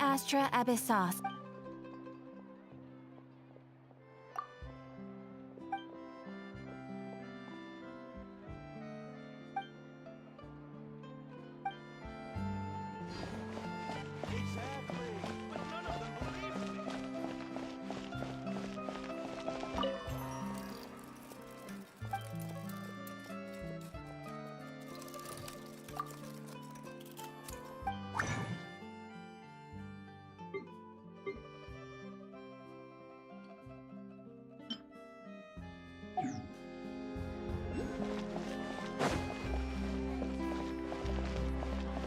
Astra Abyssos.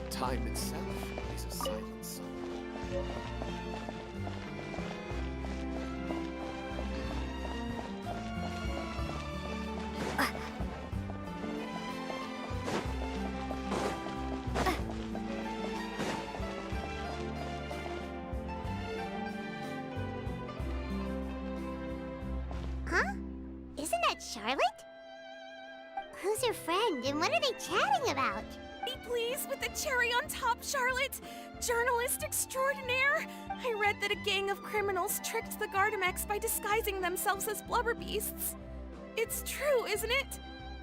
Time itself is a silent song. Huh? Isn't that Charlotte? Who's her friend and what are they chatting about? Be pleased with the cherry on top, Charlotte! Journalist extraordinaire! I read that a gang of criminals tricked the Gardamex by disguising themselves as blubber beasts. It's true, isn't it?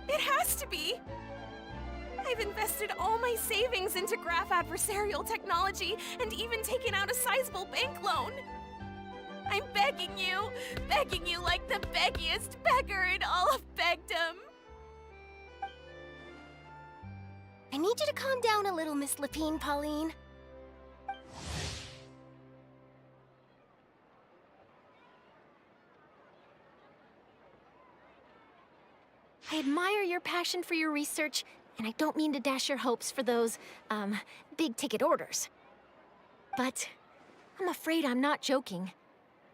It has to be! I've invested all my savings into graph adversarial technology and even taken out a sizable bank loan. I'm begging you like the beggiest beggar in all of begdom. I need you to calm down a little, Miss Lapine, Pauline. I admire your passion for your research, and I don't mean to dash your hopes for those, big-ticket orders. But I'm afraid I'm not joking.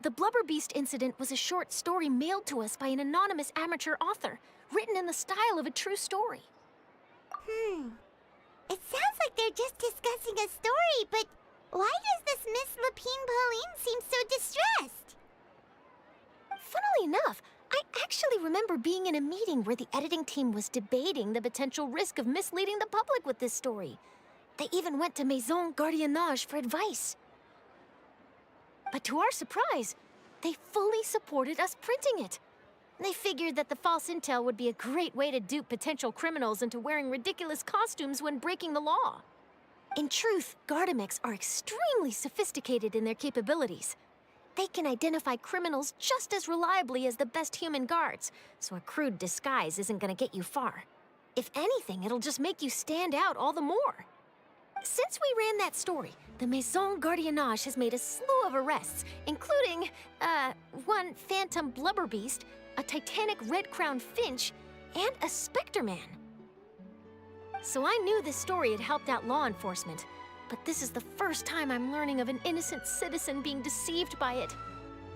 The Blubber Beast incident was a short story mailed to us by an anonymous amateur author, written in the style of a true story. It sounds like they're just discussing a story, but why does this Miss Lapine Pauline seem so distressed? Funnily enough, I actually remember being in a meeting where the editing team was debating the potential risk of misleading the public with this story. They even went to Maison Gardiennage for advice. But to our surprise, they fully supported us printing it. They figured that the false intel would be a great way to dupe potential criminals into wearing ridiculous costumes when breaking the law. In truth, Gardamex are extremely sophisticated in their capabilities. They can identify criminals just as reliably as the best human guards, so a crude disguise isn't gonna get you far. If anything, it'll just make you stand out all the more. Since we ran that story, the Maison Gardiennage has made a slew of arrests, including, one phantom blubber beast, a titanic red-crowned finch, and a specter man. So I knew this story had helped out law enforcement, but this is the first time I'm learning of an innocent citizen being deceived by it,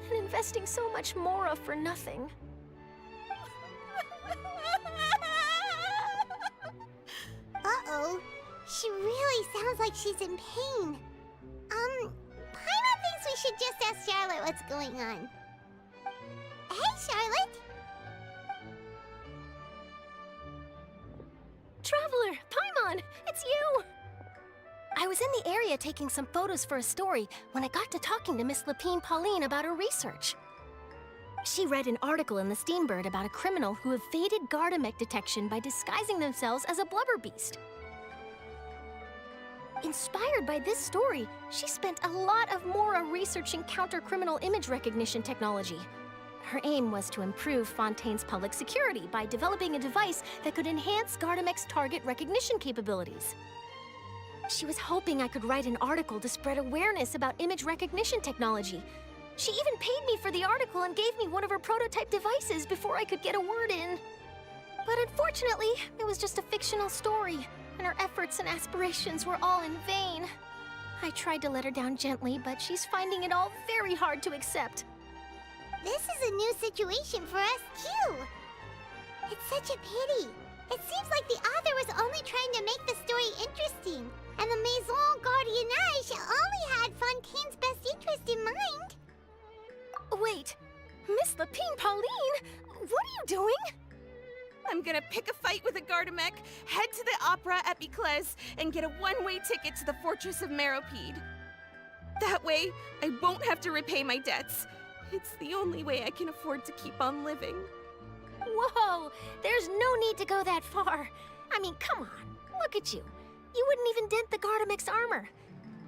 and investing so much more for nothing. Uh-oh. She really sounds like she's in pain. Paimon thinks we should just ask Charlotte what's going on. Hey, Charlotte! Traveler, Paimon, it's you! I was in the area taking some photos for a story when I got to talking to Miss Lapine Pauline about her research. She read an article in the Steambird about a criminal who evaded Gardamex detection by disguising themselves as a blubber beast. Inspired by this story, she spent a lot of Mora researching counter-criminal image recognition technology. Her aim was to improve Fontaine's public security by developing a device that could enhance Gardamex target recognition capabilities. She was hoping I could write an article to spread awareness about image recognition technology. She even paid me for the article and gave me one of her prototype devices before I could get a word in. But unfortunately, it was just a fictional story, and her efforts and aspirations were all in vain. I tried to let her down gently, but she's finding it all very hard to accept. This is a new situation for us, too. It's such a pity. It seems like the author was only trying to make the story interesting, and the Maison Gardiennage only had Fontaine's best interest in mind. Wait, Miss Lapine Pauline, what are you doing? I'm gonna pick a fight with a Gardamex, head to the Opera Epiclese, and get a one-way ticket to the Fortress of Meropide. That way, I won't have to repay my debts. It's the only way I can afford to keep on living. Whoa! There's no need to go that far. I mean, come on. Look at you. You wouldn't even dent the Gardamex armor.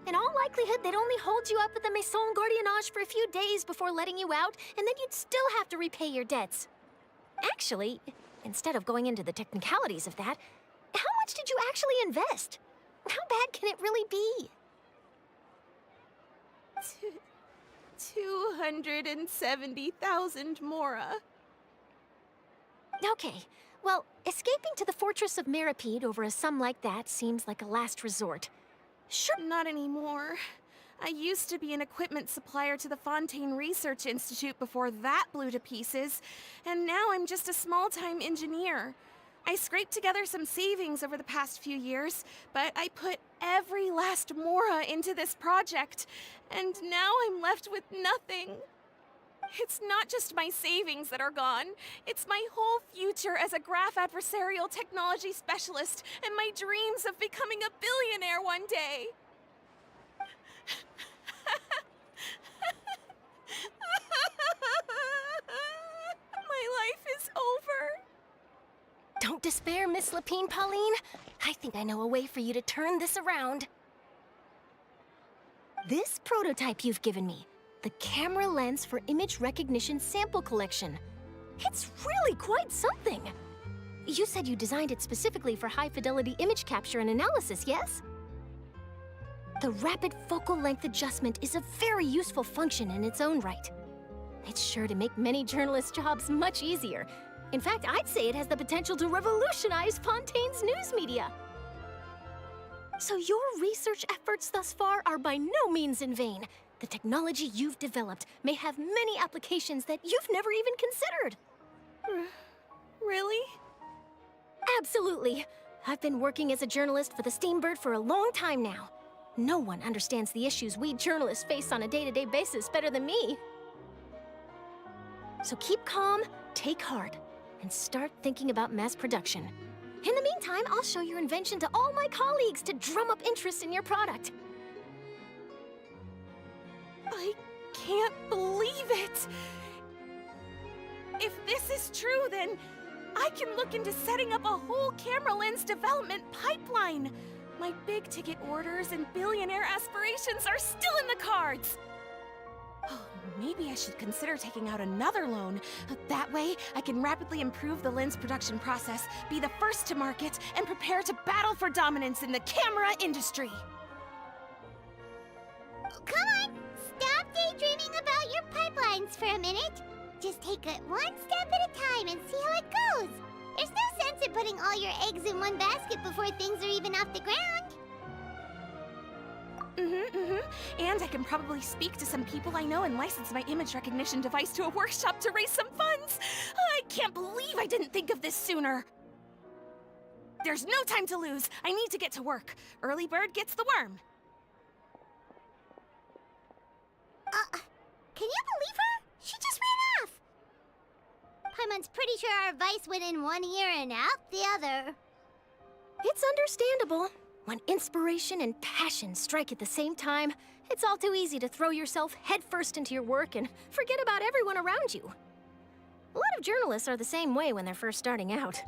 In all likelihood, they'd only hold you up at the Maison Gardiennage for a few days before letting you out, and then you'd still have to repay your debts. Actually, instead of going into the technicalities of that, how much did you actually invest? How bad can it really be? 270,000 Mora. Okay, well, escaping to the Fortress of Meripede over a sum like that seems like a last resort. Sure. Not anymore. I used to be an equipment supplier to the Fontaine Research Institute before that blew to pieces, and now I'm just a small-time engineer. I scraped together some savings over the past few years, but I put every last Mora into this project, and now I'm left with nothing. It's not just my savings that are gone. It's my whole future as a graph adversarial technology specialist and my dreams of becoming a billionaire one day. My life is over. Don't despair, Miss Lapine Pauline. I think I know a way for you to turn this around. This prototype you've given me, the camera lens for image recognition sample collection. It's really quite something. You said you designed it specifically for high-fidelity image capture and analysis, yes? The rapid focal length adjustment is a very useful function in its own right. It's sure to make many journalists' jobs much easier. In fact, I'd say it has the potential to revolutionize Fontaine's news media. So your research efforts thus far are by no means in vain. The technology you've developed may have many applications that you've never even considered. Really? Absolutely. I've been working as a journalist for the Steambird for a long time now. No one understands the issues we journalists face on a day-to-day basis better than me. So keep calm, take heart, and start thinking about mass production. In the meantime, I'll show your invention to all my colleagues to drum up interest in your product. I can't believe it! If this is true, then I can look into setting up a whole camera lens development pipeline. My big-ticket orders and billionaire aspirations are still in the cards. Oh, maybe I should consider taking out another loan. That way, I can rapidly improve the lens production process, be the first to market, and prepare to battle for dominance in the camera industry. Come on, stop daydreaming about your pipelines for a minute. Just take it one step at a time and see how it goes. There's no sense in putting all your eggs in one basket before things are even off the ground. And I can probably speak to some people I know and license my image recognition device to a workshop to raise some funds. I can't believe I didn't think of this sooner. There's no time to lose. I need to get to work. Early bird gets the worm. Can you believe her? She just ran off. Paimon's pretty sure our advice went in one ear and out the other. It's understandable. When inspiration and passion strike at the same time, it's all too easy to throw yourself headfirst into your work and forget about everyone around you. A lot of journalists are the same way when they're first starting out.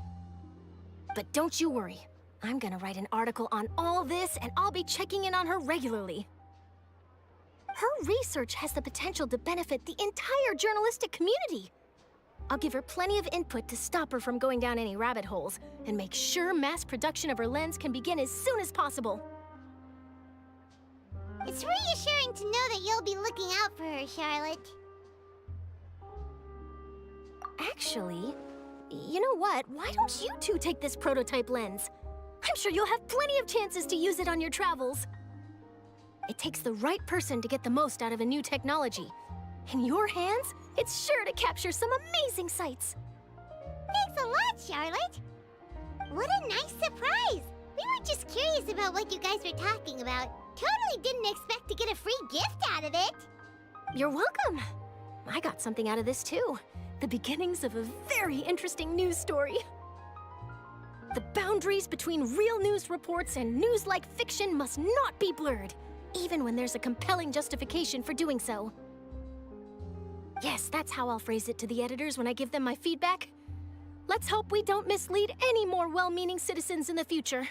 But don't you worry. I'm gonna write an article on all this, and I'll be checking in on her regularly. Her research has the potential to benefit the entire journalistic community. I'll give her plenty of input to stop her from going down any rabbit holes, and make sure mass production of her lens can begin as soon as possible. It's reassuring to know that you'll be looking out for her, Charlotte. Actually, you know what? Why don't you two take this prototype lens? I'm sure you'll have plenty of chances to use it on your travels. It takes the right person to get the most out of a new technology. In your hands, it's sure to capture some amazing sights. Thanks a lot, Charlotte. What a nice surprise. We were just curious about what you guys were talking about. Totally didn't expect to get a free gift out of it. You're welcome. I got something out of this too. The beginnings of a very interesting news story. The boundaries between real news reports and news-like fiction must not be blurred. even when there's a compelling justification for doing so. Yes, that's how I'll phrase it to the editors when I give them my feedback. Let's hope we don't mislead any more well-meaning citizens in the future.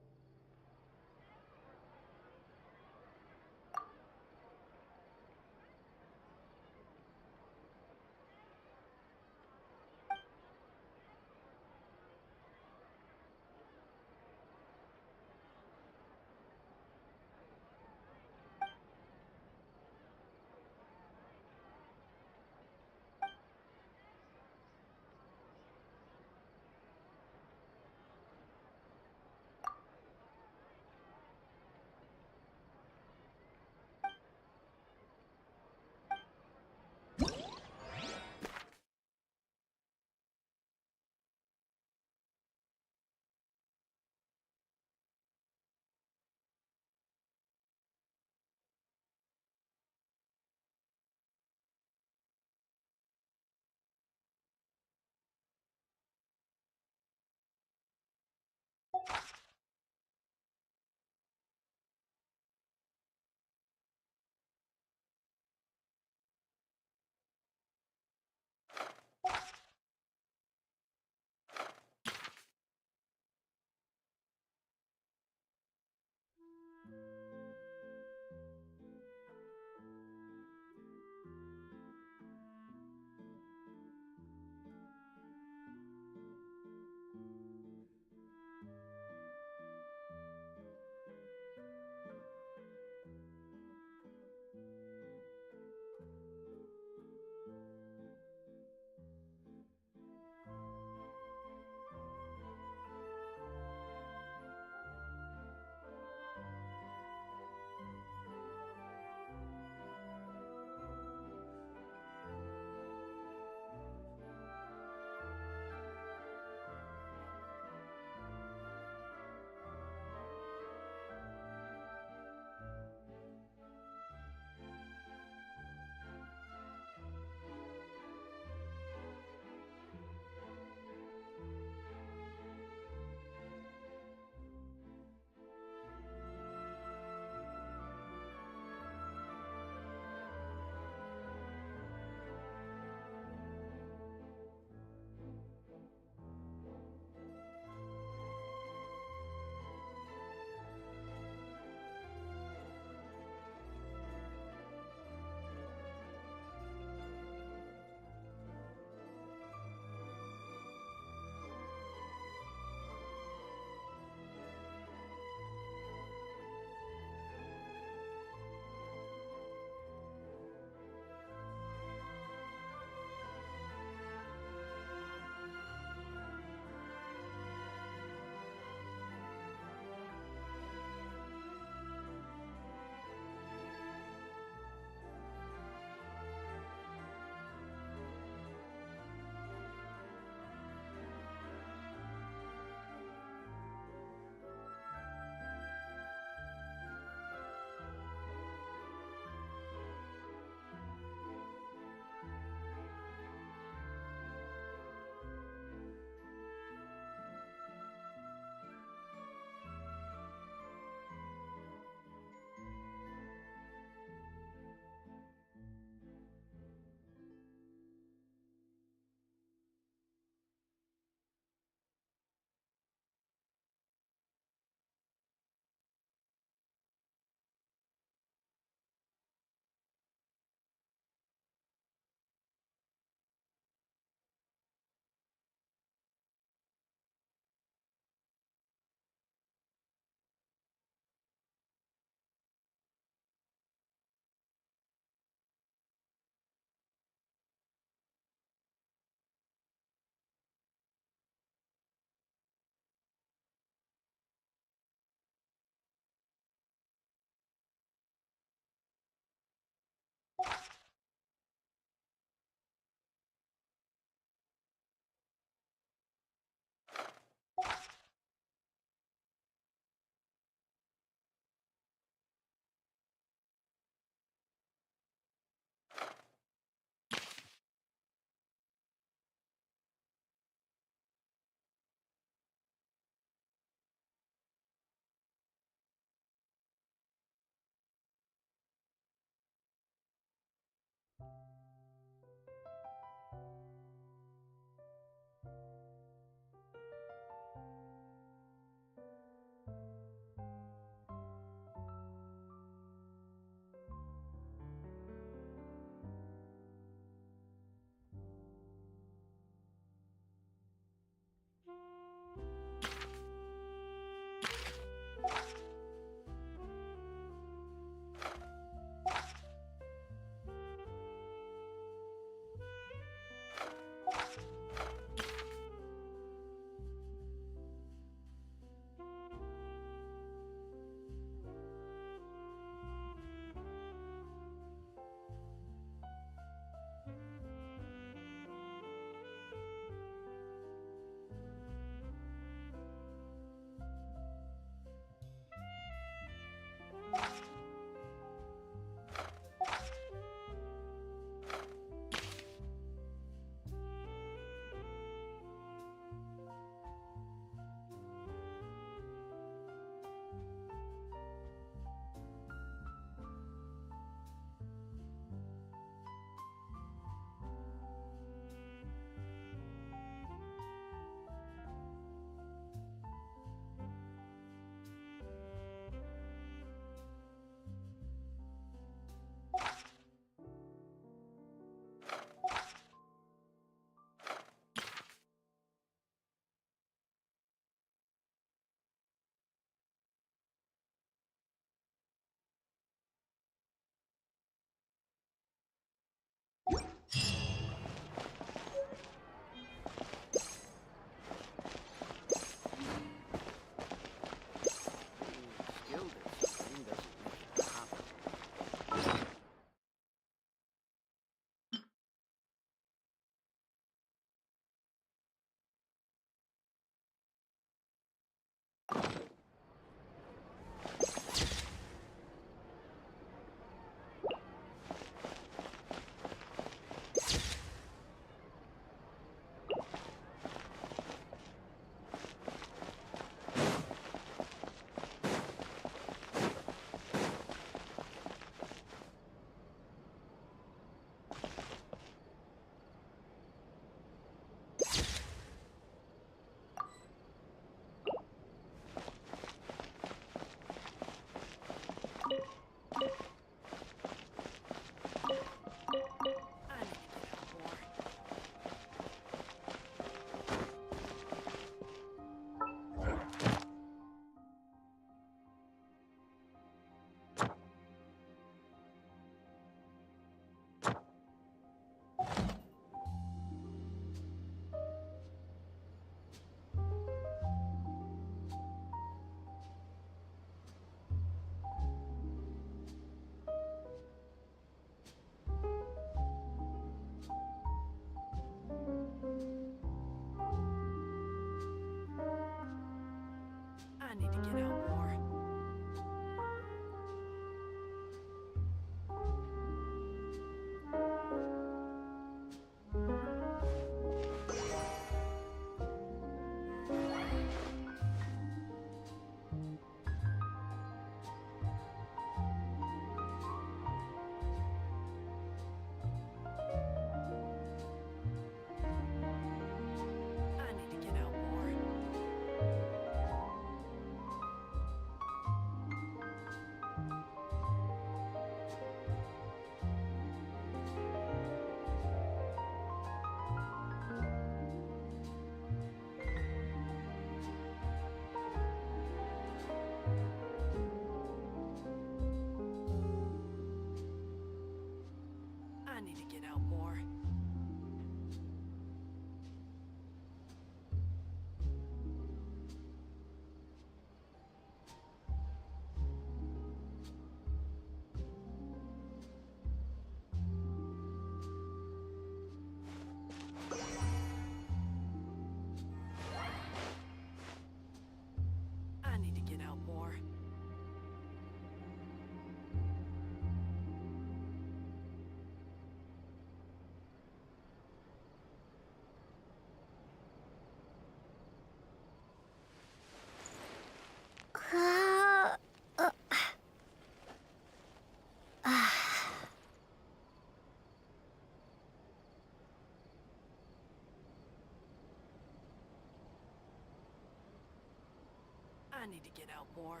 I need to get out more.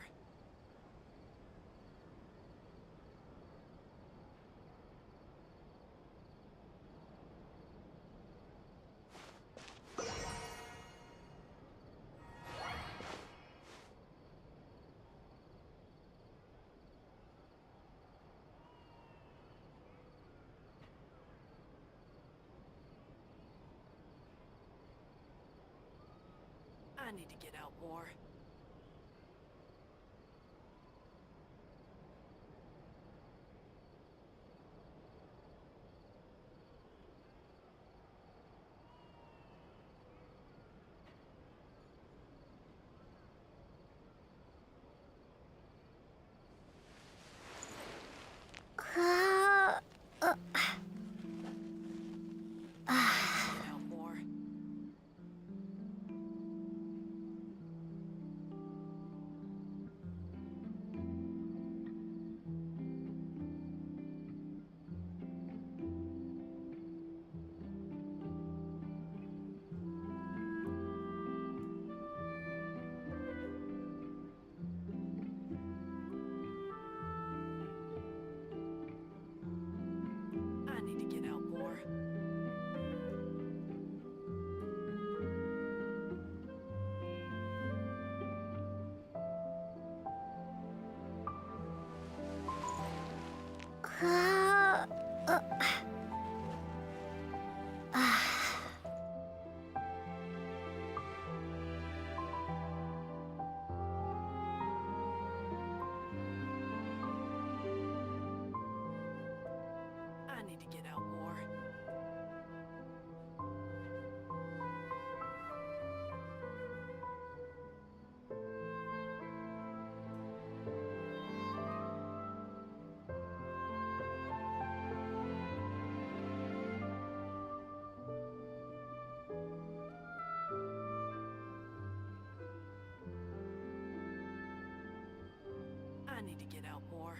I need to get out more. Get out more. I need to get out more. I need to get out more. I need to get out more.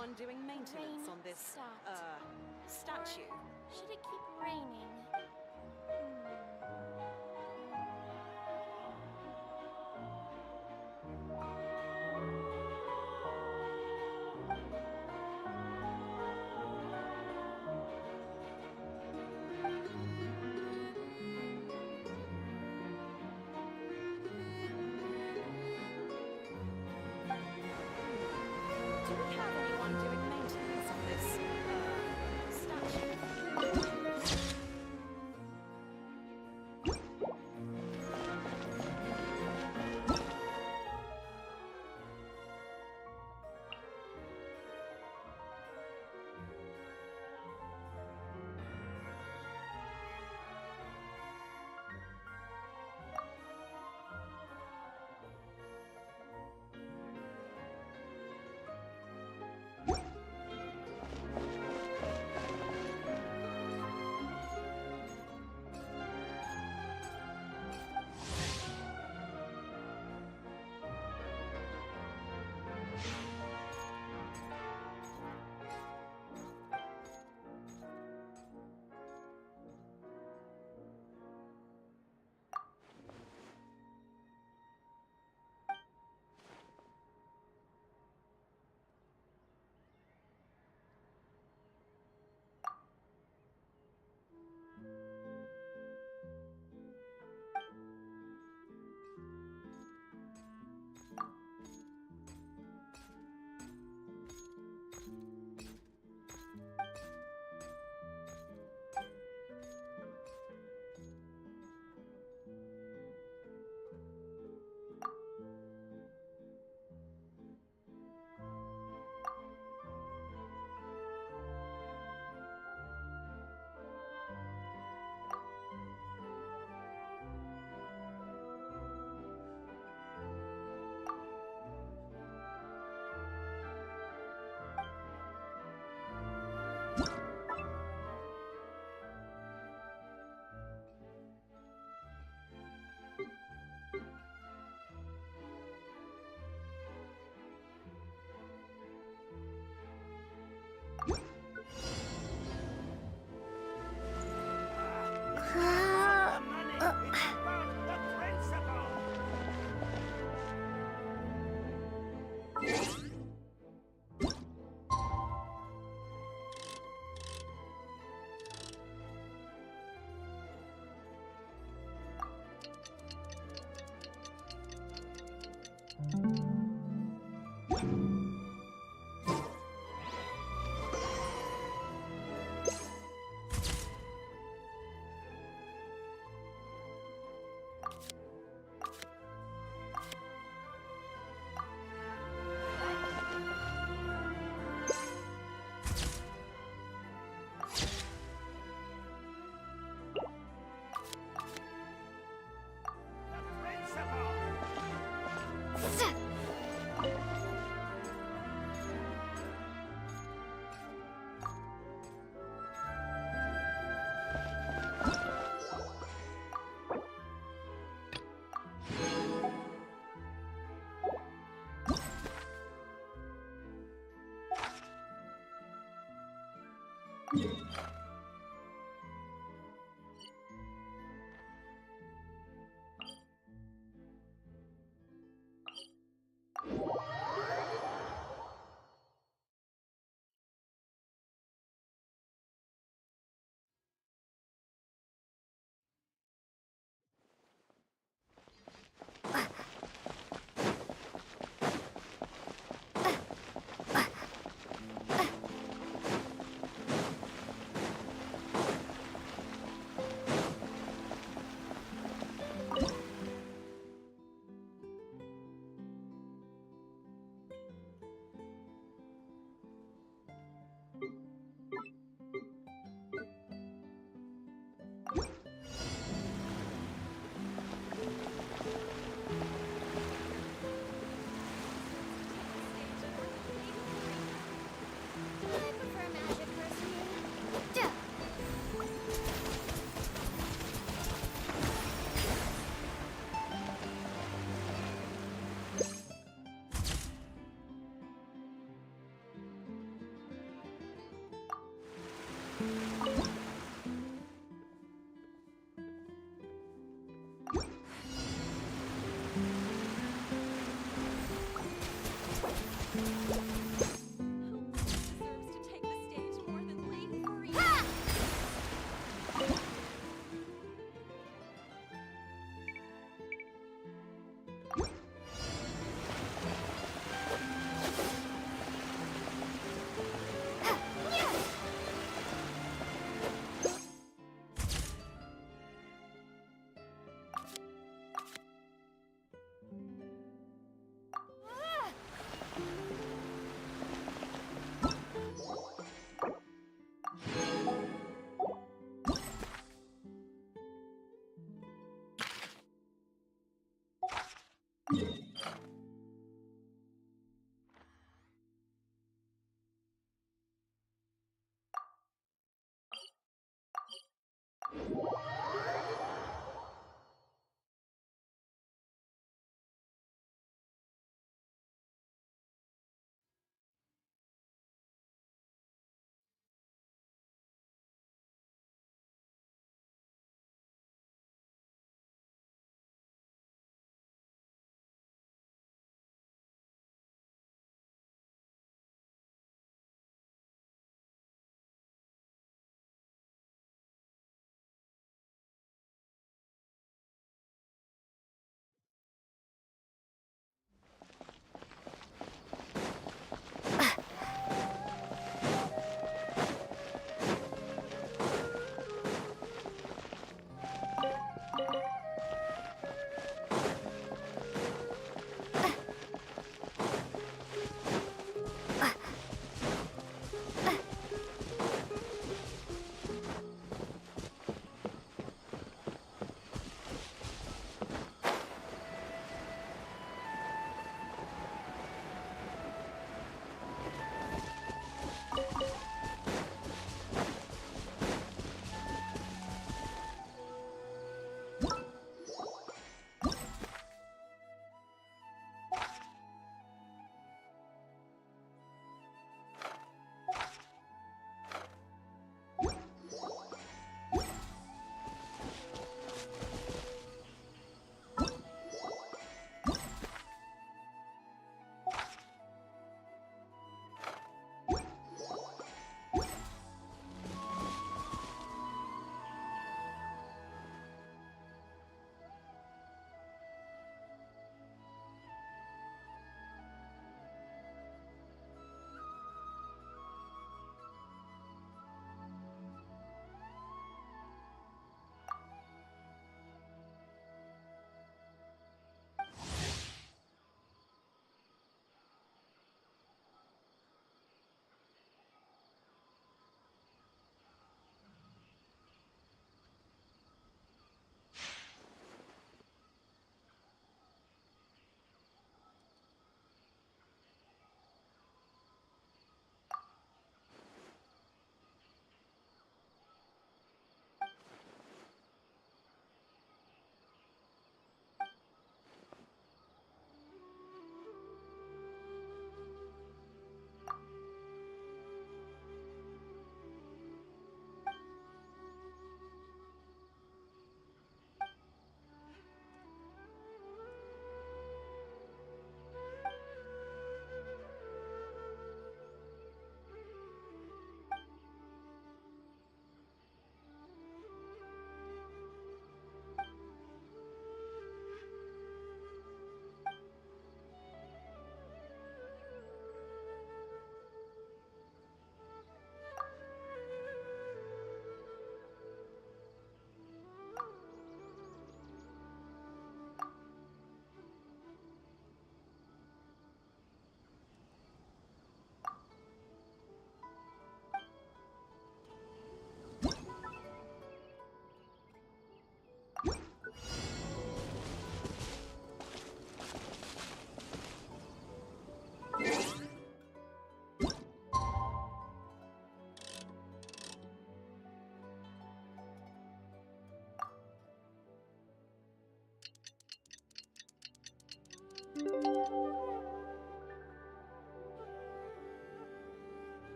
anyone doing maintenance on this, statue? Should it keep raining? Do we have anyone doing maintenance on this, statue?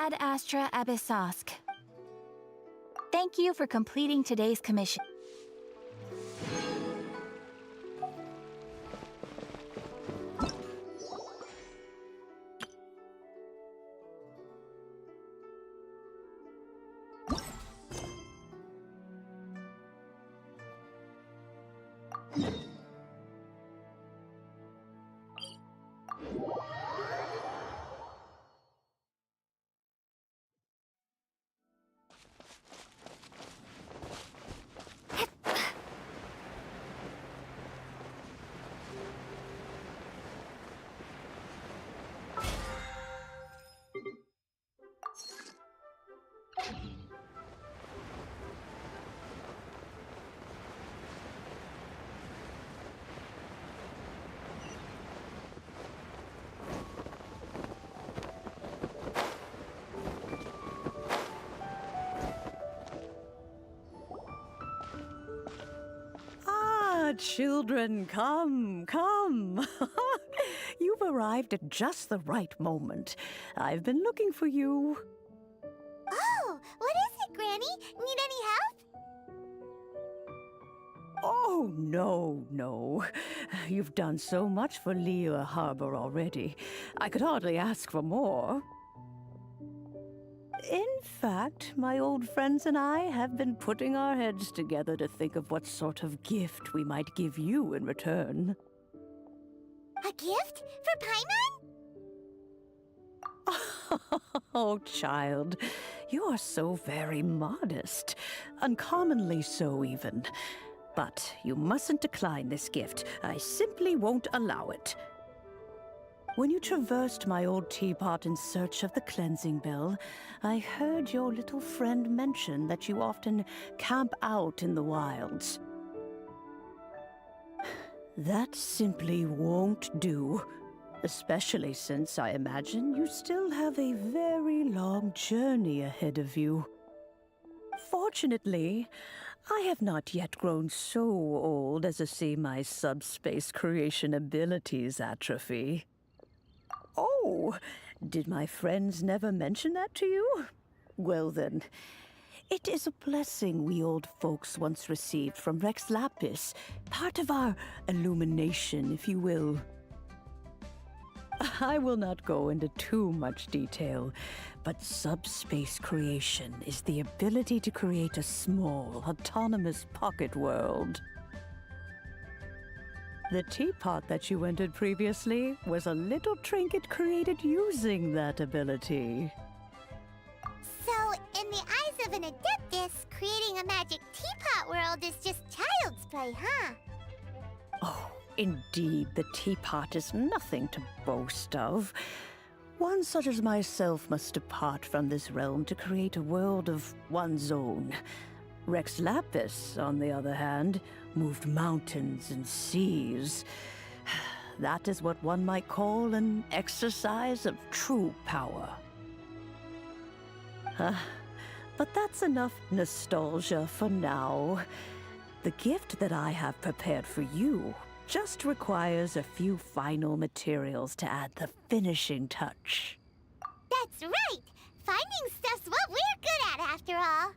Ad Astra Abyssosk. Thank you for completing today's commission. children, come, come. You've arrived at just the right moment. I've been looking for you. Oh, what is it, Granny? Need any help? Oh, no, no. You've done so much for Lea Harbor already. I could hardly ask for more. In fact, my old friends and I have been putting our heads together to think of what sort of gift we might give you in return. A gift? For Paimon? Oh, child, you are so very modest. Uncommonly so, even. But you mustn't decline this gift. I simply won't allow it. When you traversed my old teapot in search of the cleansing bell, I heard your little friend mention that you often camp out in the wilds. That simply won't do, especially since I imagine you still have a very long journey ahead of you. Fortunately, I have not yet grown so old as to see my subspace creation abilities atrophy. Oh, did my friends never mention that to you? Well then, it is a blessing we old folks once received from Rex Lapis, part of our illumination, if you will. I will not go into too much detail, but subspace creation is the ability to create a small, autonomous pocket world. The teapot that you entered previously was a little trinket created using that ability. So, in the eyes of an adeptus, creating a magic teapot world is just child's play, huh? Oh, indeed, the teapot is nothing to boast of. One such as myself must depart from this realm to create a world of one's own. Rex Lapis, on the other hand, moved mountains and seas. That is what one might call an exercise of true power. But that's enough nostalgia for now. The gift that I have prepared for you just requires a few final materials to add the finishing touch. That's right! Finding stuff's what we're good at, after all.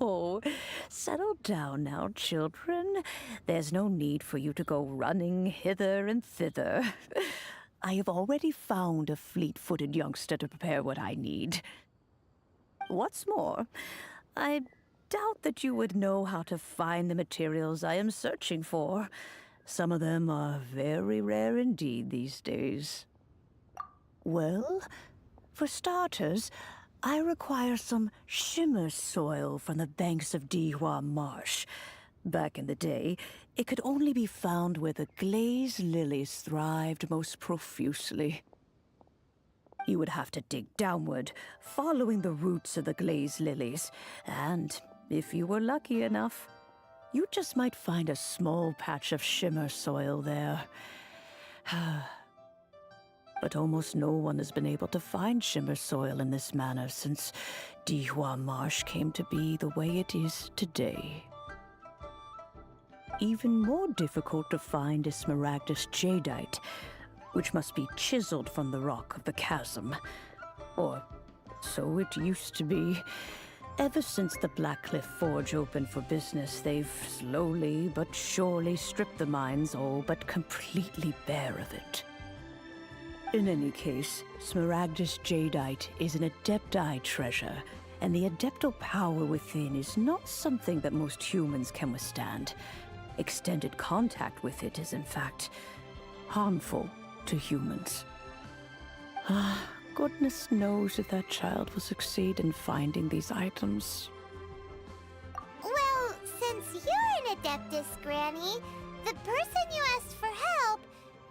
Oh, settle down now, children. There's no need for you to go running hither and thither. I have already found a fleet-footed youngster to prepare what I need. What's more, I doubt that you would know how to find the materials I am searching for. Some of them are very rare indeed these days. Well, for starters, I require some shimmer soil from the banks of Dihua Marsh. Back in the day, it could only be found where the glazed lilies thrived most profusely. You would have to dig downward, following the roots of the glazed lilies, and if you were lucky enough, you just might find a small patch of shimmer soil there. But almost no one has been able to find shimmer soil in this manner since Dihua Marsh came to be the way it is today. Even more difficult to find is smaragdus jadeite, which must be chiseled from the rock of the chasm. Or so it used to be. Ever since the Blackcliff Forge opened for business, they've slowly but surely stripped the mines all but completely bare of it. In any case, smaragdus jadeite is an adepti treasure, and the adeptal power within is not something that most humans can withstand. Extended contact with it is, in fact, harmful to humans. Goodness knows if that child will succeed in finding these items. Well, since you're an adeptus, Granny, the person you asked for help,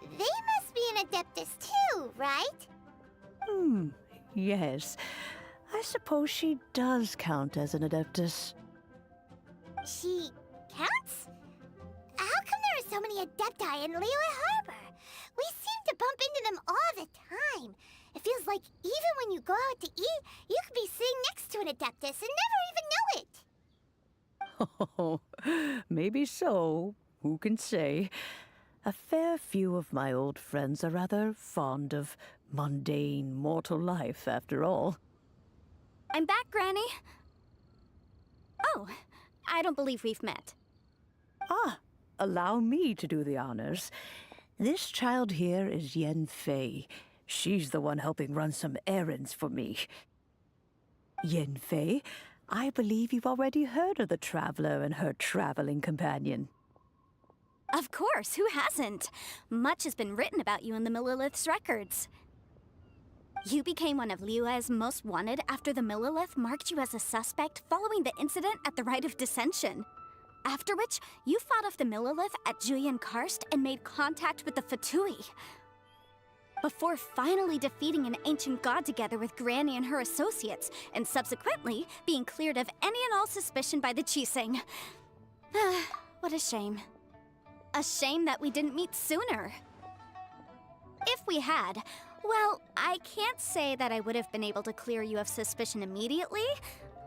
they must be an adeptus too, right? Yes. I suppose she does count as an adeptus. She counts? How come there are so many adepti in Liyue Harbor? We seem to bump into them all the time. It feels like even when you go out to eat, you could be sitting next to an adeptus and never even know it. Oh, maybe so. Who can say? A fair few of my old friends are rather fond of mundane mortal life, after all. I'm back, Granny. Oh, I don't believe we've met. Ah, allow me to do the honors. This child here is Yen Fei. She's the one helping run some errands for me. Yen Fei, I believe you've already heard of the traveler and her traveling companion. Of course, who hasn't? Much has been written about you in the Millilith's records. You became one of Liyue's most wanted after the Millilith marked you as a suspect following the incident at the Rite of Dissension. After which, you fought off the Millilith at Julian Karst and made contact with the Fatui. Before finally defeating an ancient god together with Granny and her associates, and subsequently being cleared of any and all suspicion by the Qixing. What a shame. A shame that we didn't meet sooner. If we had, well, I can't say that I would have been able to clear you of suspicion immediately,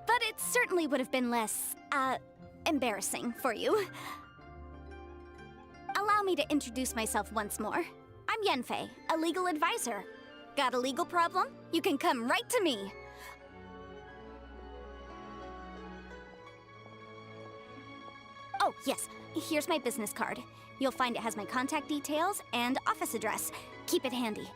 but it certainly would have been less, embarrassing for you. Allow me to introduce myself once more. I'm Yenfei, a legal advisor. Got a legal problem? You can come right to me. Oh, yes, here's my business card. You'll find it has my contact details and office address. Keep it handy.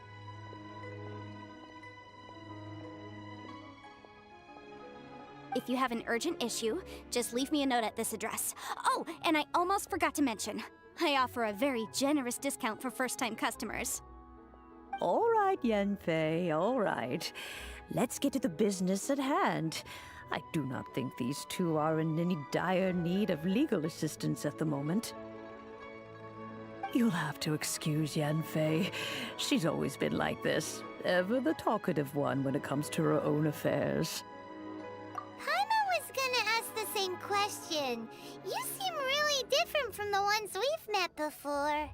If you have an urgent issue, just leave me a note at this address. Oh, and I almost forgot to mention, I offer a very generous discount for first-time customers. All right, Yenfei, all right. Let's get to the business at hand. I do not think these two are in any dire need of legal assistance at the moment. You'll have to excuse Yenfei. She's always been like this, ever the talkative one when it comes to her own affairs. Paimon was gonna ask the same question. You seem really different from the ones we've met before.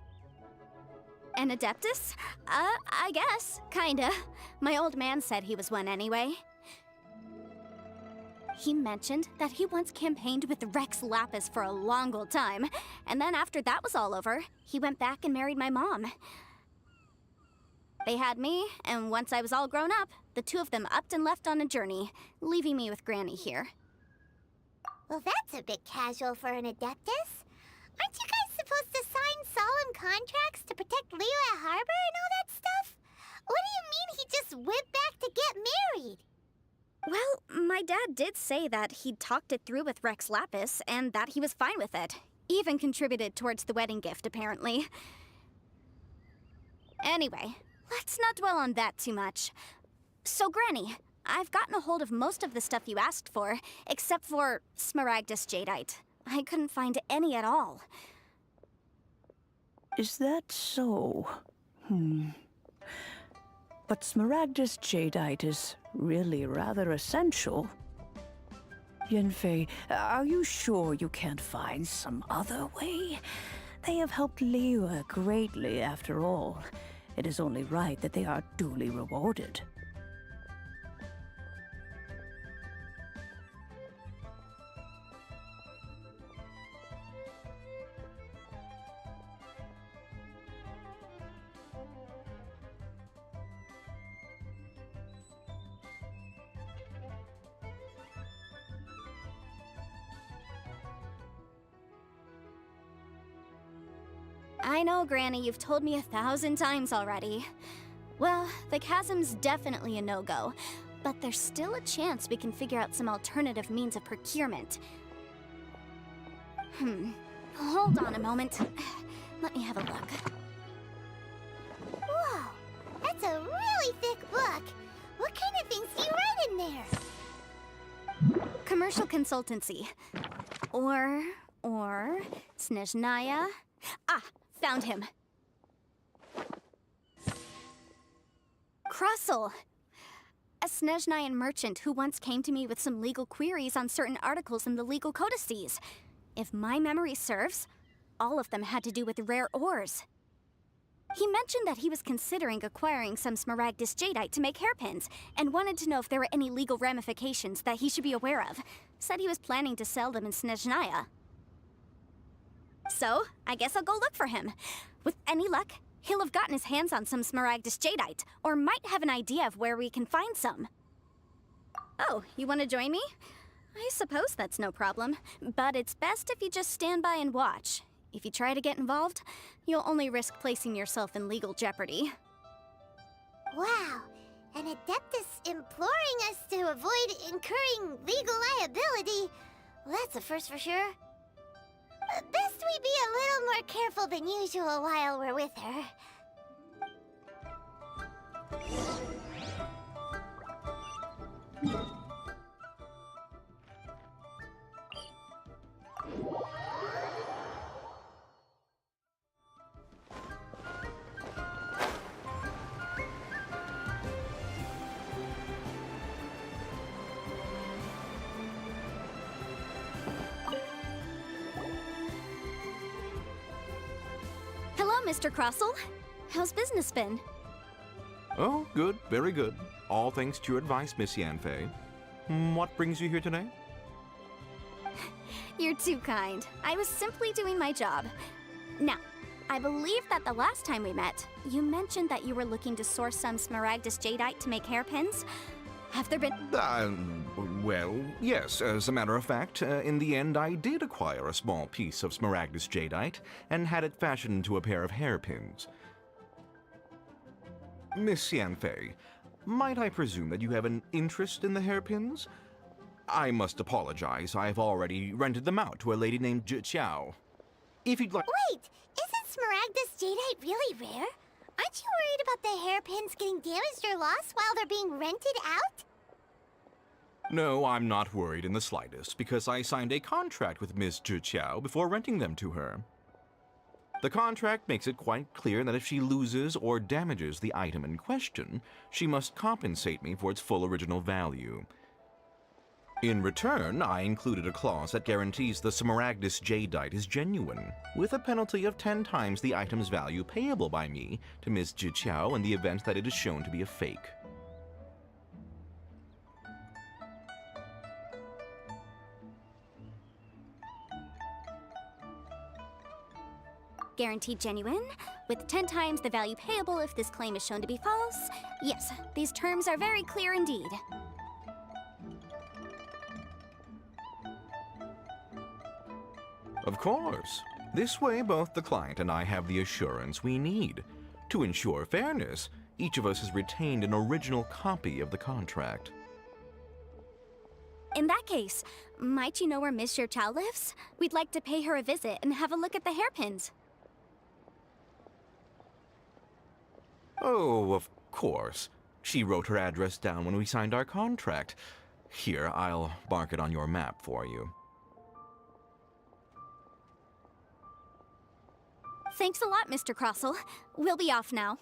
An Adeptus? I guess. Kinda. My old man said he was one anyway. He mentioned that he once campaigned with Rex Lapis for a long old time, and then after that was all over, he went back and married my mom. They had me, and once I was all grown up, the two of them upped and left on a journey, leaving me with Granny here. Well, that's a bit casual for an Adeptus. Aren't you guys supposed to sign solemn contracts to protect Liyue Harbor and all that stuff? What do you mean he just went back to get married? Well, my dad did say that he'd talked it through with Rex Lapis, and that he was fine with it. Even contributed towards the wedding gift, apparently. Anyway, let's not dwell on that too much. So, Granny, I've gotten a hold of most of the stuff you asked for, except for Smaragdus Jadeite. I couldn't find any at all. Is that so? But Smaragdus Jadeite is really rather essential. Yenfei, are you sure you can't find some other way? They have helped Liyue greatly, after all. It is only right that they are duly rewarded. I know, Granny, you've told me 1,000 times already. Well, the chasm's definitely a no-go, but there's still a chance we can figure out some alternative means of procurement. Hold on a moment. Let me have a look. Whoa, that's a really thick book. What kind of things do you write in there? Commercial consultancy. Or Snezhnaya. Ah, found him. Krusell. A Snezhnayan merchant who once came to me with some legal queries on certain articles in the legal codices. If my memory serves, all of them had to do with rare ores. He mentioned that he was considering acquiring some smaragdus jadeite to make hairpins, and wanted to know if there were any legal ramifications that he should be aware of. Said he was planning to sell them in Snezhnaya. So, I guess I'll go look for him. With any luck, he'll have gotten his hands on some smaragdus jadeite, or might have an idea of where we can find some. Oh, you want to join me? I suppose that's no problem, but it's best if you just stand by and watch. If you try to get involved, you'll only risk placing yourself in legal jeopardy. Wow, an Adeptus imploring us to avoid incurring legal liability. Well, that's a first for sure. Best we be a little more careful than usual while we're with her. Hello, Mr. Crossell. How's business been? Oh, good, very good. All thanks to your advice, Miss Yanfei. What brings you here today? You're too kind. I was simply doing my job. Now, I believe that the last time we met, you mentioned that you were looking to source some smaragdus jadeite to make hairpins. Have there been... Well, yes, as a matter of fact, in the end I did acquire a small piece of smaragdus jadeite and had it fashioned into a pair of hairpins. Miss Yanfei, might I presume that you have an interest in the hairpins? I must apologize, I've already rented them out to a lady named Chiao. If you'd like... Wait, isn't smaragdus jadeite really rare? Aren't you worried about the hairpins getting damaged or lost while they're being rented out? No, I'm not worried in the slightest, because I signed a contract with Ms. Chiao before renting them to her. The contract makes it quite clear that if she loses or damages the item in question, she must compensate me for its full original value. In return, I included a clause that guarantees the smaragdus jadeite is genuine, with a penalty of 10 times the item's value payable by me to Ms. Chiao in the event that it is shown to be a fake. Guaranteed genuine, with 10 times the value payable if this claim is shown to be false. Yes, these terms are very clear indeed. Of course. This way, both the client and I have the assurance we need. To ensure fairness, each of us has retained an original copy of the contract. In that case, might you know where Miss Chiao lives? We'd like to pay her a visit and have a look at the hairpins. Oh, of course. She wrote her address down when we signed our contract. Here, I'll mark it on your map for you. Thanks a lot, Mr. Crossell. We'll be off now.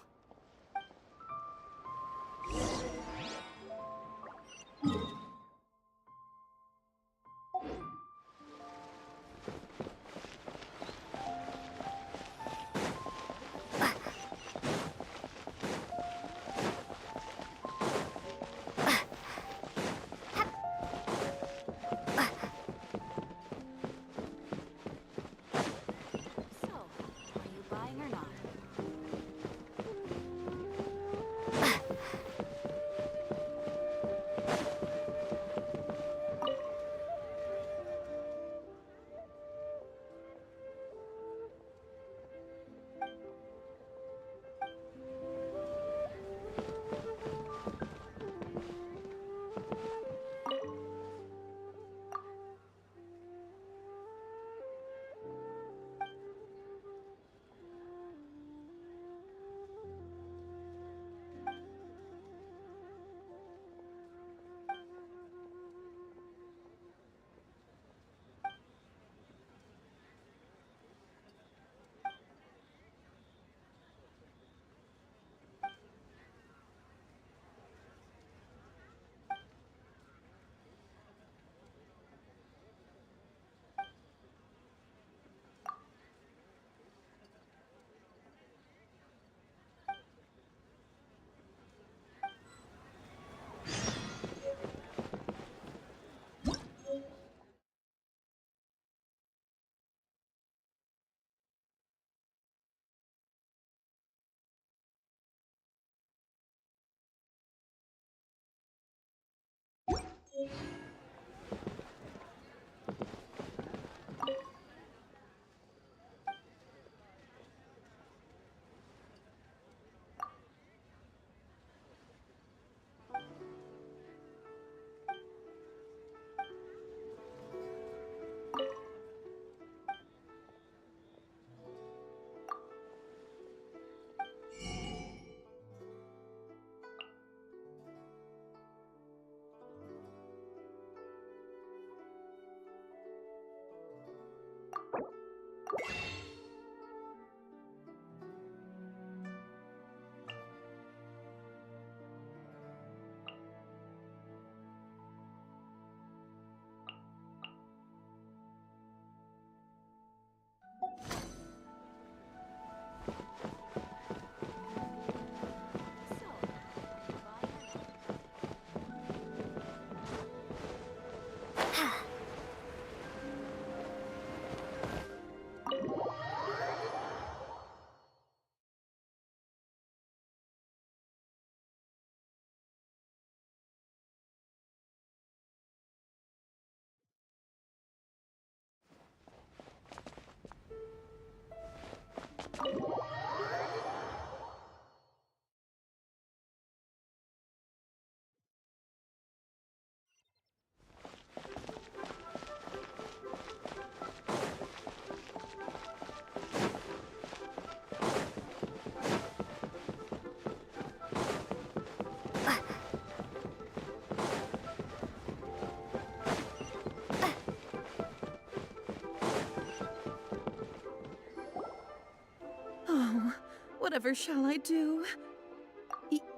Oh, whatever shall I do?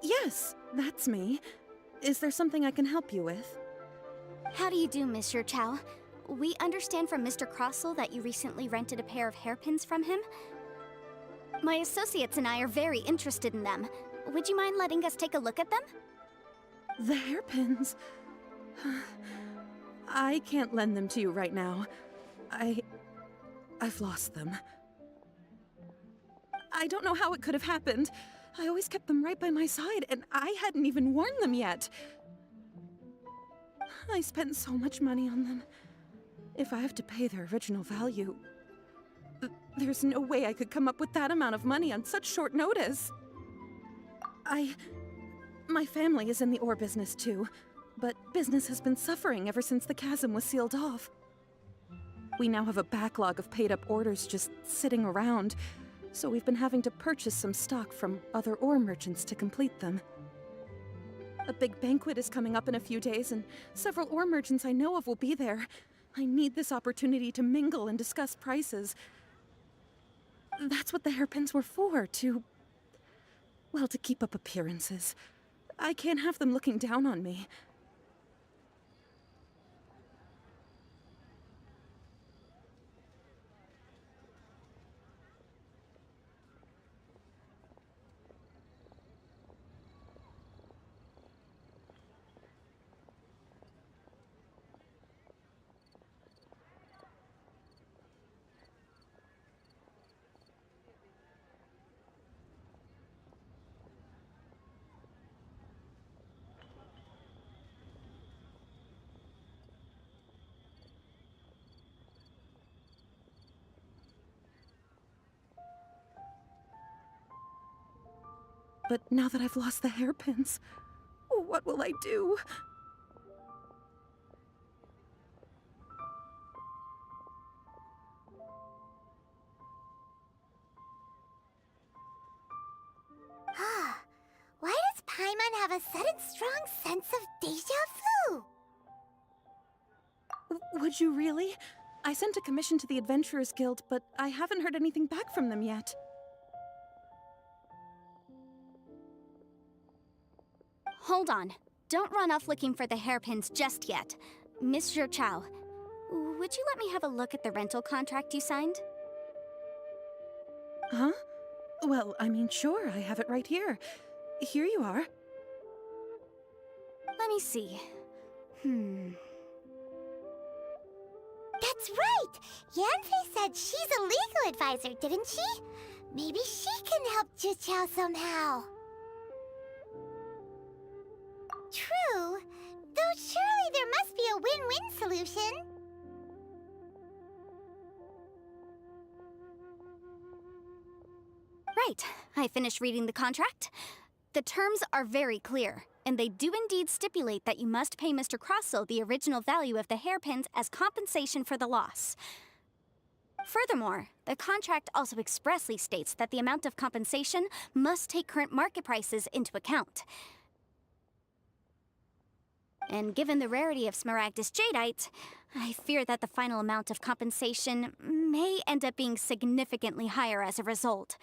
Yes, that's me. Is there something I can help you with? How do you do, Mr. Chow? We understand from Mr. Crossell that you recently rented a pair of hairpins from him. My associates and I are very interested in them. Would you mind letting us take a look at them? The hairpins? I can't lend them to you right now. I've lost them. I don't know how it could have happened. I always kept them right by my side, and I hadn't even worn them yet. I spent so much money on them. If I have to pay their original value, there's no way I could come up with that amount of money on such short notice. My family is in the ore business too, but business has been suffering ever since the chasm was sealed off. We now have a backlog of paid-up orders just sitting around, so we've been having to purchase some stock from other ore merchants to complete them. A big banquet is coming up in a few days, and several ore merchants I know of will be there. I need this opportunity to mingle and discuss prices. That's what the hairpins were for, to keep up appearances. I can't have them looking down on me. But now that I've lost the hairpins, what will I do? Why does Paimon have a sudden strong sense of deja vu? Would you really? I sent a commission to the Adventurers Guild, but I haven't heard anything back from them yet. Hold on. Don't run off looking for the hairpins just yet. Mr. Chow, would you let me have a look at the rental contract you signed? Huh? Well, I mean, sure, I have it right here. Here you are. Let me see. That's right! Yanfei said she's a legal advisor, didn't she? Maybe she can help Juqiao somehow. True, though surely there must be a win-win solution. Right. I finished reading the contract. The terms are very clear, and they do indeed stipulate that you must pay Mr. Crossell the original value of the hairpins as compensation for the loss. Furthermore, the contract also expressly states that the amount of compensation must take current market prices into account. And given the rarity of Smaragdus Jadeite, I fear that the final amount of compensation may end up being significantly higher as a result.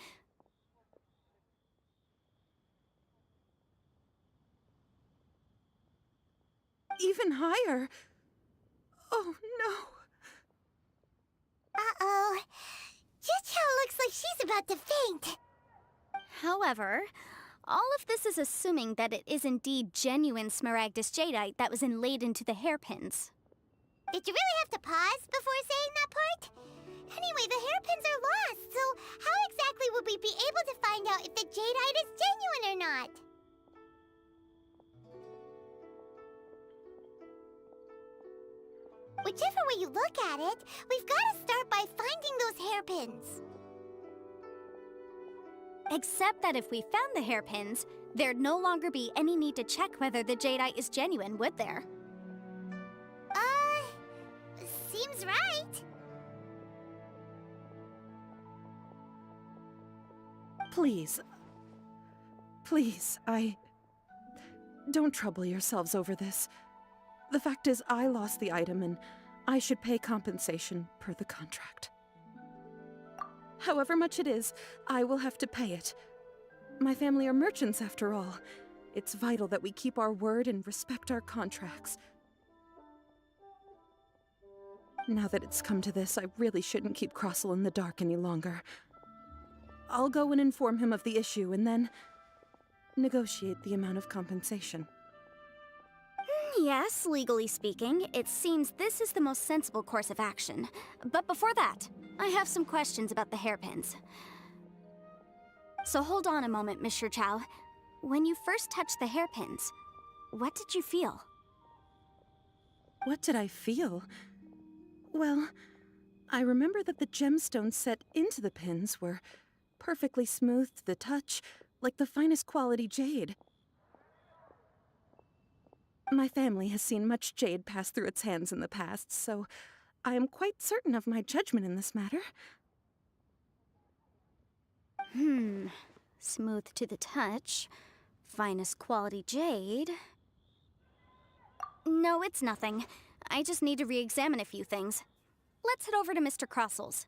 Even higher? Oh, no. Uh-oh. Jucho looks like she's about to faint. However, all of this is assuming that it is indeed genuine Smaragdus Jadeite that was inlaid into the hairpins. Did you really have to pause before saying that part? Anyway, the hairpins are lost, so how exactly would we be able to find out if the jadeite is genuine or not? Whichever way you look at it, we've got to start by finding those hairpins. Except that if we found the hairpins, there'd no longer be any need to check whether the jadeite is genuine, would there? Seems right. Please. Please, don't trouble yourselves over this. The fact is, I lost the item and I should pay compensation per the contract. However much it is, I will have to pay it. My family are merchants, after all. It's vital that we keep our word and respect our contracts. Now that it's come to this, I really shouldn't keep Crossell in the dark any longer. I'll go and inform him of the issue and then negotiate the amount of compensation. Yes, legally speaking, it seems this is the most sensible course of action. But before that, I have some questions about the hairpins. So hold on a moment, Mr. Chow. When you first touched the hairpins, what did you feel? What did I feel? Well, I remember that the gemstones set into the pins were perfectly smooth to the touch, like the finest quality jade. My family has seen much jade pass through its hands in the past, so I am quite certain of my judgment in this matter. Smooth to the touch. Finest quality jade. No, it's nothing. I just need to re-examine a few things. Let's head over to Mr. Crossell's.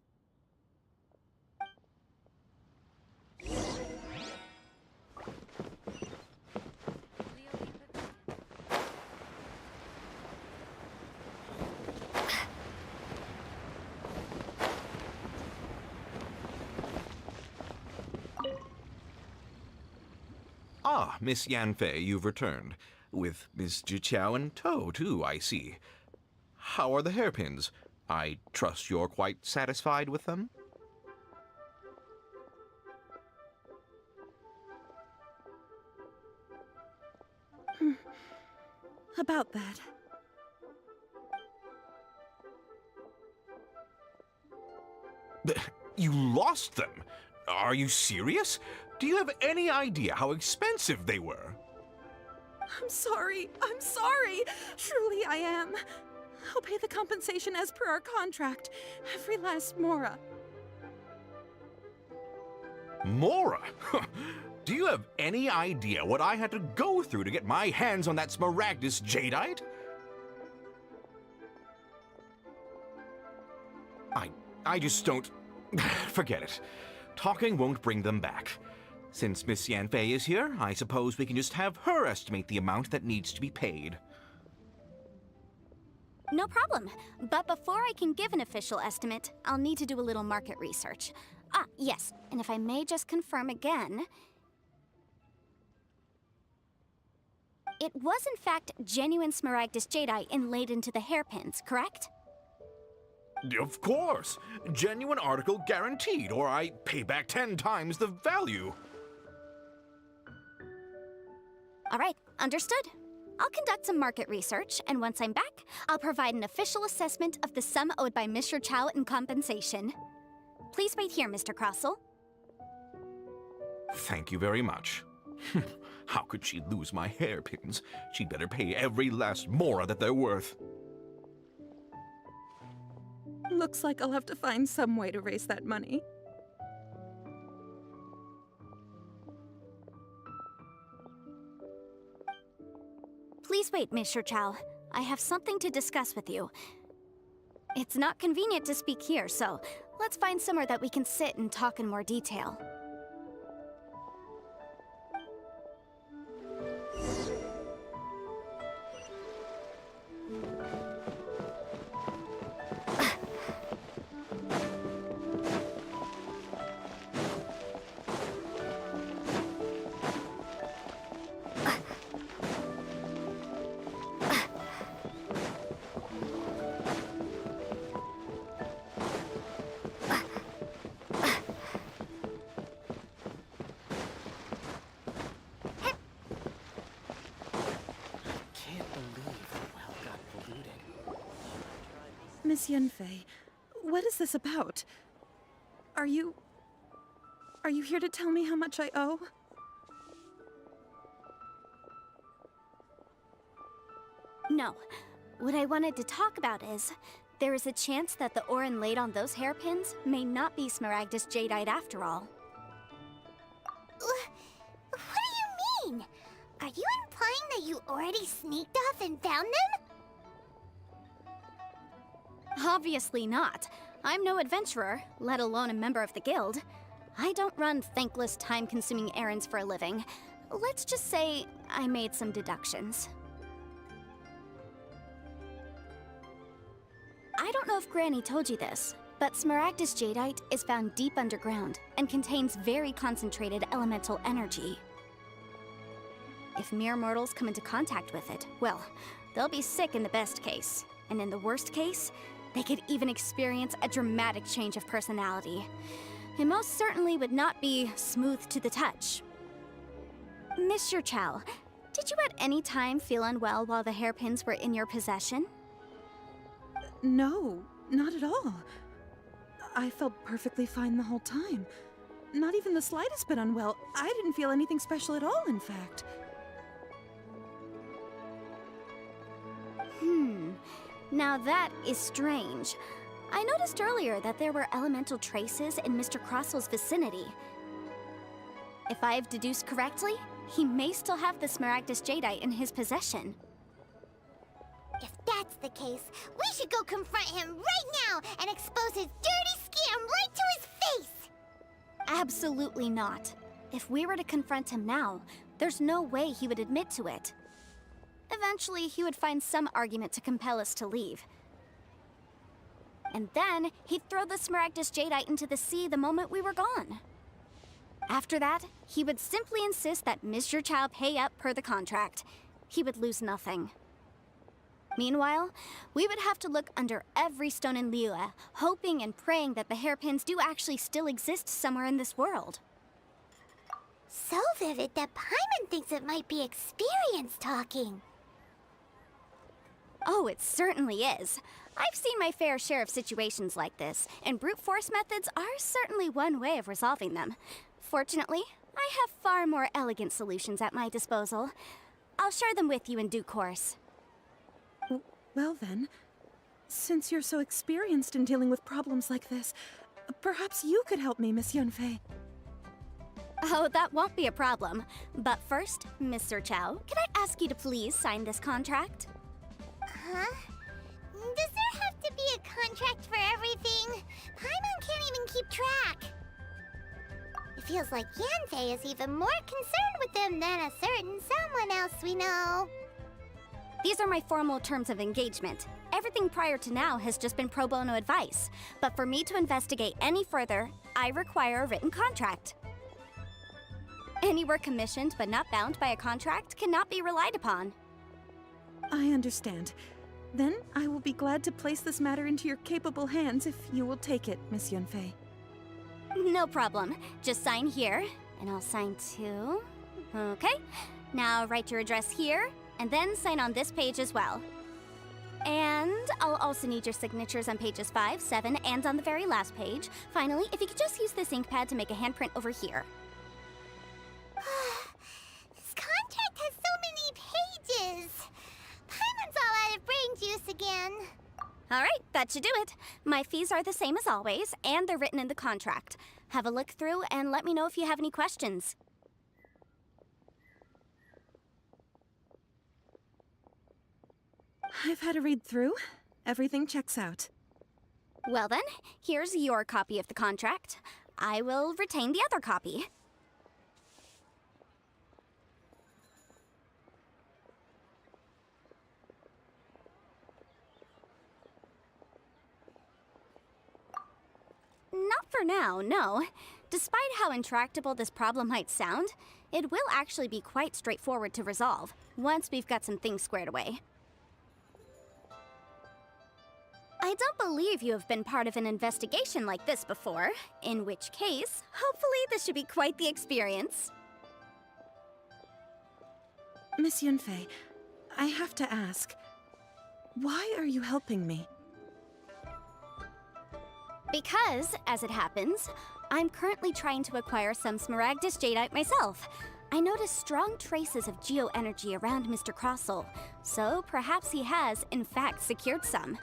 Ah, Miss Yanfei, you've returned. With Miss Jiqiao in tow, too, I see. How are the hairpins? I trust you're quite satisfied with them? About that. You lost them? Are you serious? Do you have any idea how expensive they were? I'm sorry. Truly I am. I'll pay the compensation as per our contract. Every last mora. Mora? Do you have any idea what I had to go through to get my hands on that Smaragdus Jadeite? I just don't... Forget it. Talking won't bring them back. Since Miss Yanfei is here, I suppose we can just have her estimate the amount that needs to be paid. No problem. But before I can give an official estimate, I'll need to do a little market research. Ah, yes, and if I may just confirm again... It was in fact genuine Smaragdus Jadeite inlaid into the hairpins, correct? Of course! Genuine article guaranteed, or I pay back 10 times the value. All right, understood. I'll conduct some market research, and once I'm back, I'll provide an official assessment of the sum owed by Mr. Chow in compensation. Please wait here, Mr. Crossell. Thank you very much. How could she lose my hairpins? She'd better pay every last mora that they're worth. Looks like I'll have to find some way to raise that money. Please wait, Mr. Chow. I have something to discuss with you. It's not convenient to speak here, so let's find somewhere that we can sit and talk in more detail. Miss Yanfei, what is this about? Are you here to tell me how much I owe? No. What I wanted to talk about is, there is a chance that the Orin laid on those hairpins may not be Smaragdus Jadeite after all. What do you mean? Are you implying that you already sneaked off and found them? Obviously not. I'm no adventurer, let alone a member of the guild. I don't run thankless, time-consuming errands for a living. Let's just say I made some deductions. I don't know if Granny told you this, but Smaragdus Jadeite is found deep underground and contains very concentrated elemental energy. If mere mortals come into contact with it, well, they'll be sick in the best case. And in the worst case, they could even experience a dramatic change of personality. It most certainly would not be smooth to the touch. Mr. Chow, did you at any time feel unwell while the hairpins were in your possession? No, not at all. I felt perfectly fine the whole time. Not even the slightest bit unwell. I didn't feel anything special at all, in fact. Now that is strange. I noticed earlier that there were elemental traces in Mr. Crossell's vicinity. If I've deduced correctly, he may still have the Smaragdus Jadeite in his possession. If that's the case, we should go confront him right now and expose his dirty scam right to his face! Absolutely not. If we were to confront him now, there's no way he would admit to it. Eventually, he would find some argument to compel us to leave. And then, he'd throw the Smaragdus Jadeite into the sea the moment we were gone. After that, he would simply insist that Mr. Chow pay up per the contract. He would lose nothing. Meanwhile, we would have to look under every stone in Liyue, hoping and praying that the hairpins do actually still exist somewhere in this world. So vivid that Paimon thinks it might be experience talking. Oh, it certainly is. I've seen my fair share of situations like this, and brute force methods are certainly one way of resolving them. Fortunately, I have far more elegant solutions at my disposal. I'll share them with you in due course. Well then, since you're so experienced in dealing with problems like this, perhaps you could help me, Miss Yunfei. Oh, that won't be a problem. But first, Mr. Chow, can I ask you to please sign this contract? Huh? Does there have to be a contract for everything? Paimon can't even keep track. It feels like Yanfei is even more concerned with them than a certain someone else we know. These are my formal terms of engagement. Everything prior to now has just been pro bono advice. But for me to investigate any further, I require a written contract. Any work commissioned but not bound by a contract cannot be relied upon. I understand. Then I will be glad to place this matter into your capable hands if you will take it, Miss Yunfei. No problem. Just sign here, and I'll sign too. Okay. Now write your address here, And then sign on this page as well. And I'll also need your signatures on pages 5, 7, and on the very last page. Finally, if you could just use this ink pad to make a handprint over here. This contract has so many pages. Paimon's all out of brain juice again. All right, that should do it. My fees are the same as always, and they're written in the contract. Have a look through and let me know if you have any questions. I've had a read through. Everything checks out. Well then, here's your copy of the contract. I will retain the other copy. Not for now, no. Despite how intractable this problem might sound, it will actually be quite straightforward to resolve, once we've got some things squared away. I don't believe you have been part of an investigation like this before, in which case, hopefully this should be quite the experience. Miss Yunfei, I have to ask, why are you helping me? Because, as it happens, I'm currently trying to acquire some Smaragdus Jadeite myself. I noticed strong traces of geo-energy around Mr. Crossel, so perhaps he has, in fact, secured some.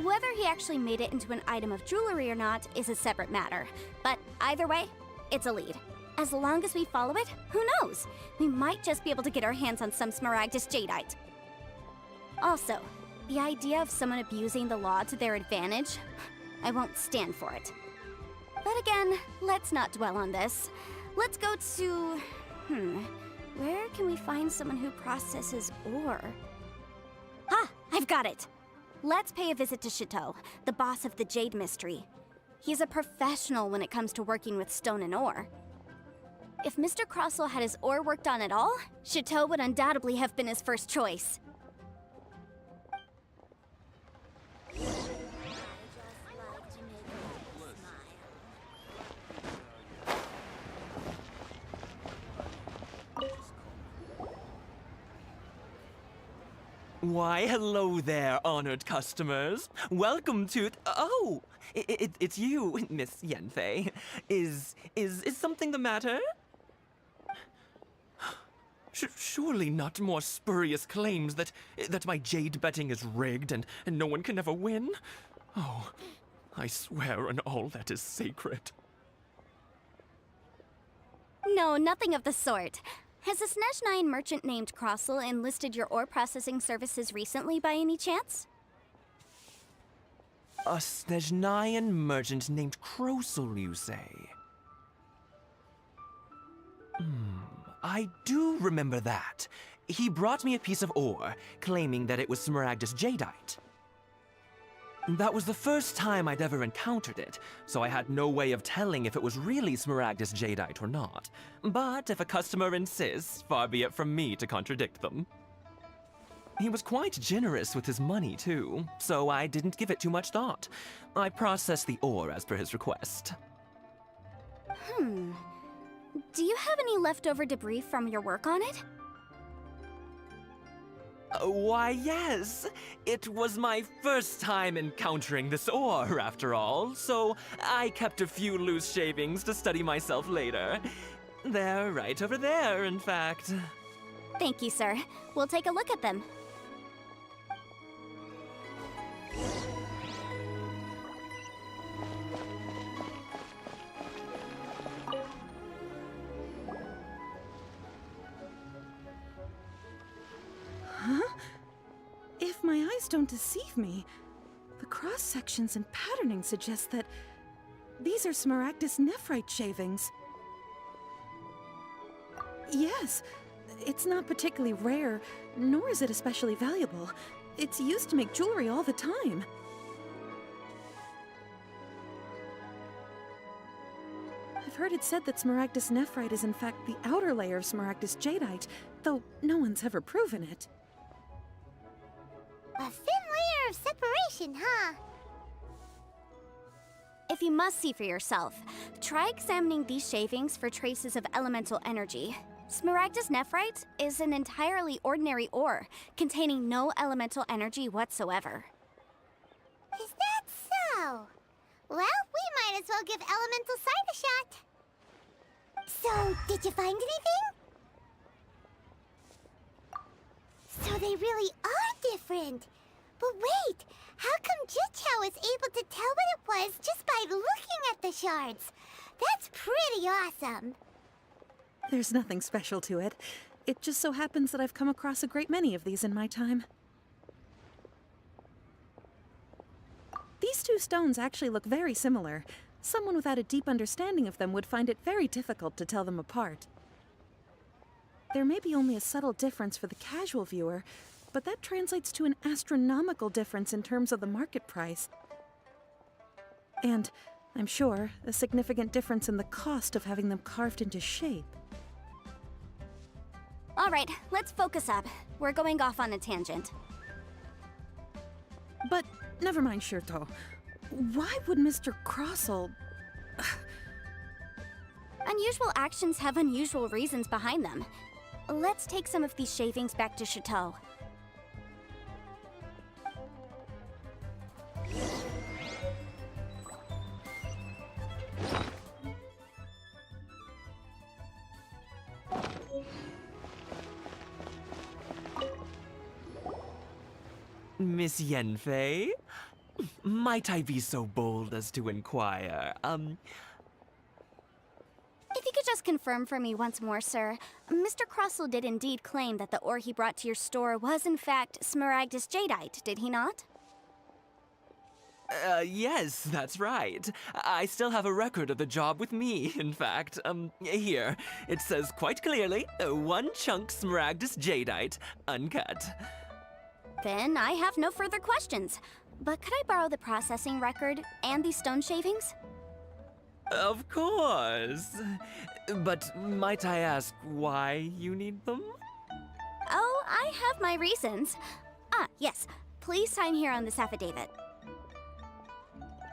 Whether he actually made it into an item of jewelry or not is a separate matter, but either way, it's a lead. As long as we follow it, who knows? We might just be able to get our hands on some Smaragdus Jadeite. Also, the idea of someone abusing the law to their advantage, I won't stand for it. But again, let's not dwell on this. Let's go to... where can we find someone who processes ore? I've got it! Let's pay a visit to Chateau, the boss of the Jade Mystery. He's a professional when it comes to working with stone and ore. If Mr. Crossel had his ore worked on at all, Chateau would undoubtedly have been his first choice. Why, hello there, honored customers. Welcome to... Oh, it's you, Miss Yunfei. Is something the matter? Surely not more spurious claims that my jade betting is rigged and no one can ever win? Oh, I swear on all that is sacred. No, nothing of the sort. Has a Snezhnyan merchant named Crossel enlisted your ore processing services recently by any chance? A Snezhnyan merchant named Crossel, you say? I do remember that. He brought me a piece of ore, claiming that it was Smaragdus Jadeite. That was the first time I'd ever encountered it, so I had no way of telling if it was really Smaragdus Jadeite or not. But if a customer insists, far be it from me to contradict them. He was quite generous with his money, too, so I didn't give it too much thought. I processed the ore as per his request. Do you have any leftover debris from your work on it? Why, yes. It was my first time encountering this ore, after all, so I kept a few loose shavings to study myself later. They're right over there, in fact. Thank you, sir. We'll take a look at them. If my eyes don't deceive me, the cross-sections and patterning suggest that these are Smaragdus nephrite shavings. Yes, it's not particularly rare, nor is it especially valuable. It's used to make jewelry all the time. I've heard it said that Smaragdus nephrite is in fact the outer layer of Smaragdus Jadeite, though no one's ever proven it. A thin layer of separation, huh? if you must see for yourself, try examining these shavings for traces of elemental energy. Smaragdus nephrite is an entirely ordinary ore, containing no elemental energy whatsoever. Is that so? Well, we might as well give elemental sight a shot. So, did you find anything? So they really are different. But wait, how come Jichao was able to tell what it was just by looking at the shards? That's pretty awesome. There's nothing special to it. It just so happens that I've come across a great many of these in my time. These two stones actually look very similar. Someone without a deep understanding of them would find it very difficult to tell them apart. There may be only a subtle difference for the casual viewer, but that translates to an astronomical difference in terms of the market price. And, I'm sure, a significant difference in the cost of having them carved into shape. All right, let's focus up. We're going off on a tangent. But, never mind, Shirto. Why would Mr. Crossell... Unusual actions have unusual reasons behind them. Let's take some of these shavings back to Chateau. Miss Yanfei? Might I be so bold as to inquire, If you could just confirm for me once more, sir. Mr. Crossell did indeed claim that the ore he brought to your store was in fact Smaragdus jadeite, did he not? Yes, that's right. I still have a record of the job with me, in fact. Here. It says quite clearly, 1 chunk Smaragdus jadeite, uncut. Then I have no further questions. But could I borrow the processing record and these stone shavings? Of course. But might I ask why you need them? Oh, I have my reasons. Ah, yes. Please sign here on this affidavit.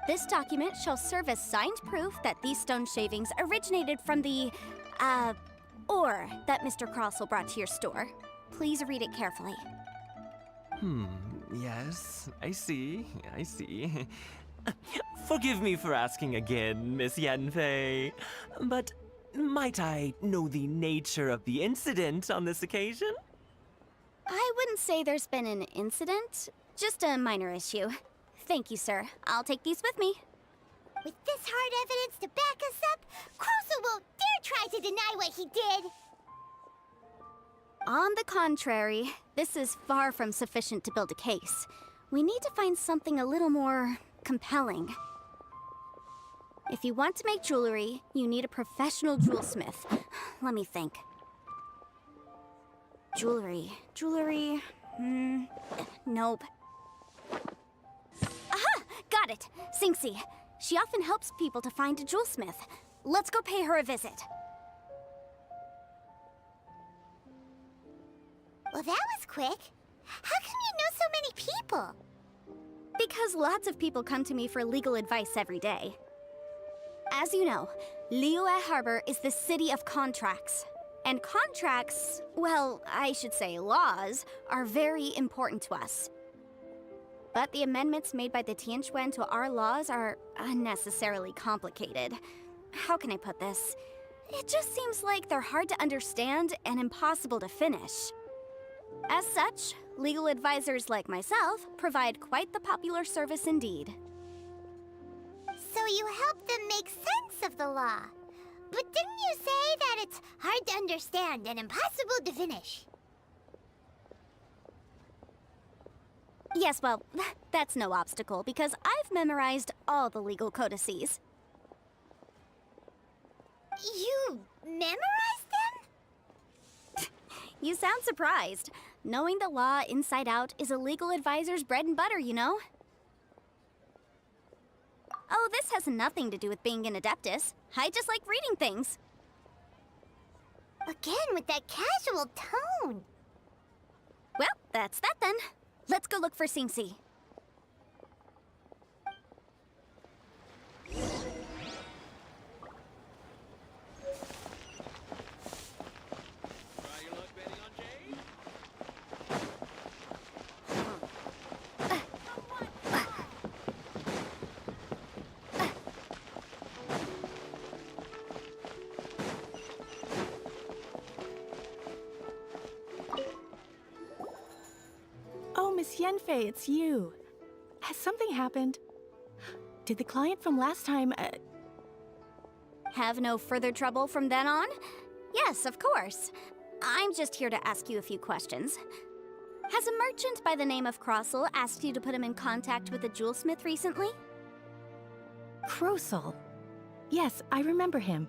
This document shall serve as signed proof that these stone shavings originated from the, ore that Mr. Crossell brought to your store. Please read it carefully. Yes, I see. Forgive me for asking again, Miss Yanfei, but might I know the nature of the incident on this occasion? I wouldn't say there's been an incident, just a minor issue. Thank you, sir. I'll take these with me. With this hard evidence to back us up, Crossell won't dare try to deny what he did. On the contrary, this is far from sufficient to build a case. We need to find something a little more compelling. If you want to make jewelry, you need a professional jewelsmith. Let me think. Jewelry. Nope. Aha! Got it! Singxi. She often helps people to find a jewelsmith. Let's go pay her a visit. Well, that was quick. How come you know so many people? Because lots of people come to me for legal advice every day. As you know, Liyue Harbor is the city of contracts. And contracts, well, I should say laws, are very important to us. But the amendments made by the Tianquan to our laws are unnecessarily complicated. How can I put this? It just seems like they're hard to understand and impossible to finish. As such, legal advisors like myself provide quite the popular service indeed. So you help them make sense of the law. But didn't you say that it's hard to understand and impossible to finish? Yes, well, that's no obstacle because I've memorized all the legal codices. You memorized them? You sound surprised. Knowing the law inside out is a legal advisor's bread and butter, you know? Oh, this has nothing to do with being an adeptus. I just like reading things. Again, with that casual tone. Well, that's that then. Let's go look for Singxi. Miss Yenfei, it's you. Has something happened? Did the client from last time, Have no further trouble from then on? Yes, of course. I'm just here to ask you a few questions. Has a merchant by the name of Crossel asked you to put him in contact with a jewelsmith recently? Krosel? Yes, I remember him.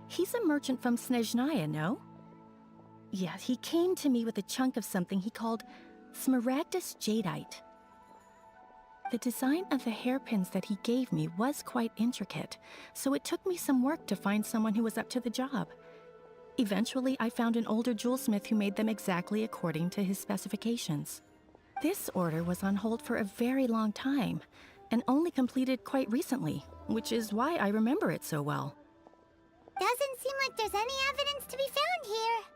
He's a merchant from Snezhnaya, no? Yeah, he came to me with a chunk of something he called Smaragdus Jadeite. The design of the hairpins that he gave me was quite intricate, so it took me some work to find someone who was up to the job. Eventually, I found an older jewelsmith who made them exactly according to his specifications. This order was on hold for a very long time, and only completed quite recently, which is why I remember it so well. Doesn't seem like there's any evidence to be found here.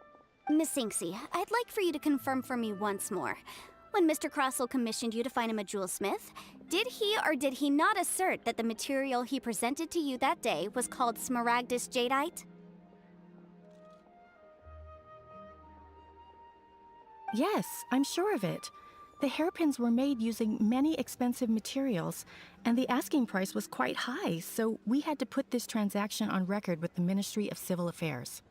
Miss Inksy, I'd like for you to confirm for me once more. When Mr. Crossel commissioned you to find him a jewelsmith, did he or did he not assert that the material he presented to you that day was called Smaragdus Jadeite? Yes, I'm sure of it. The hairpins were made using many expensive materials, and the asking price was quite high, so we had to put this transaction on record with the Ministry of Civil Affairs.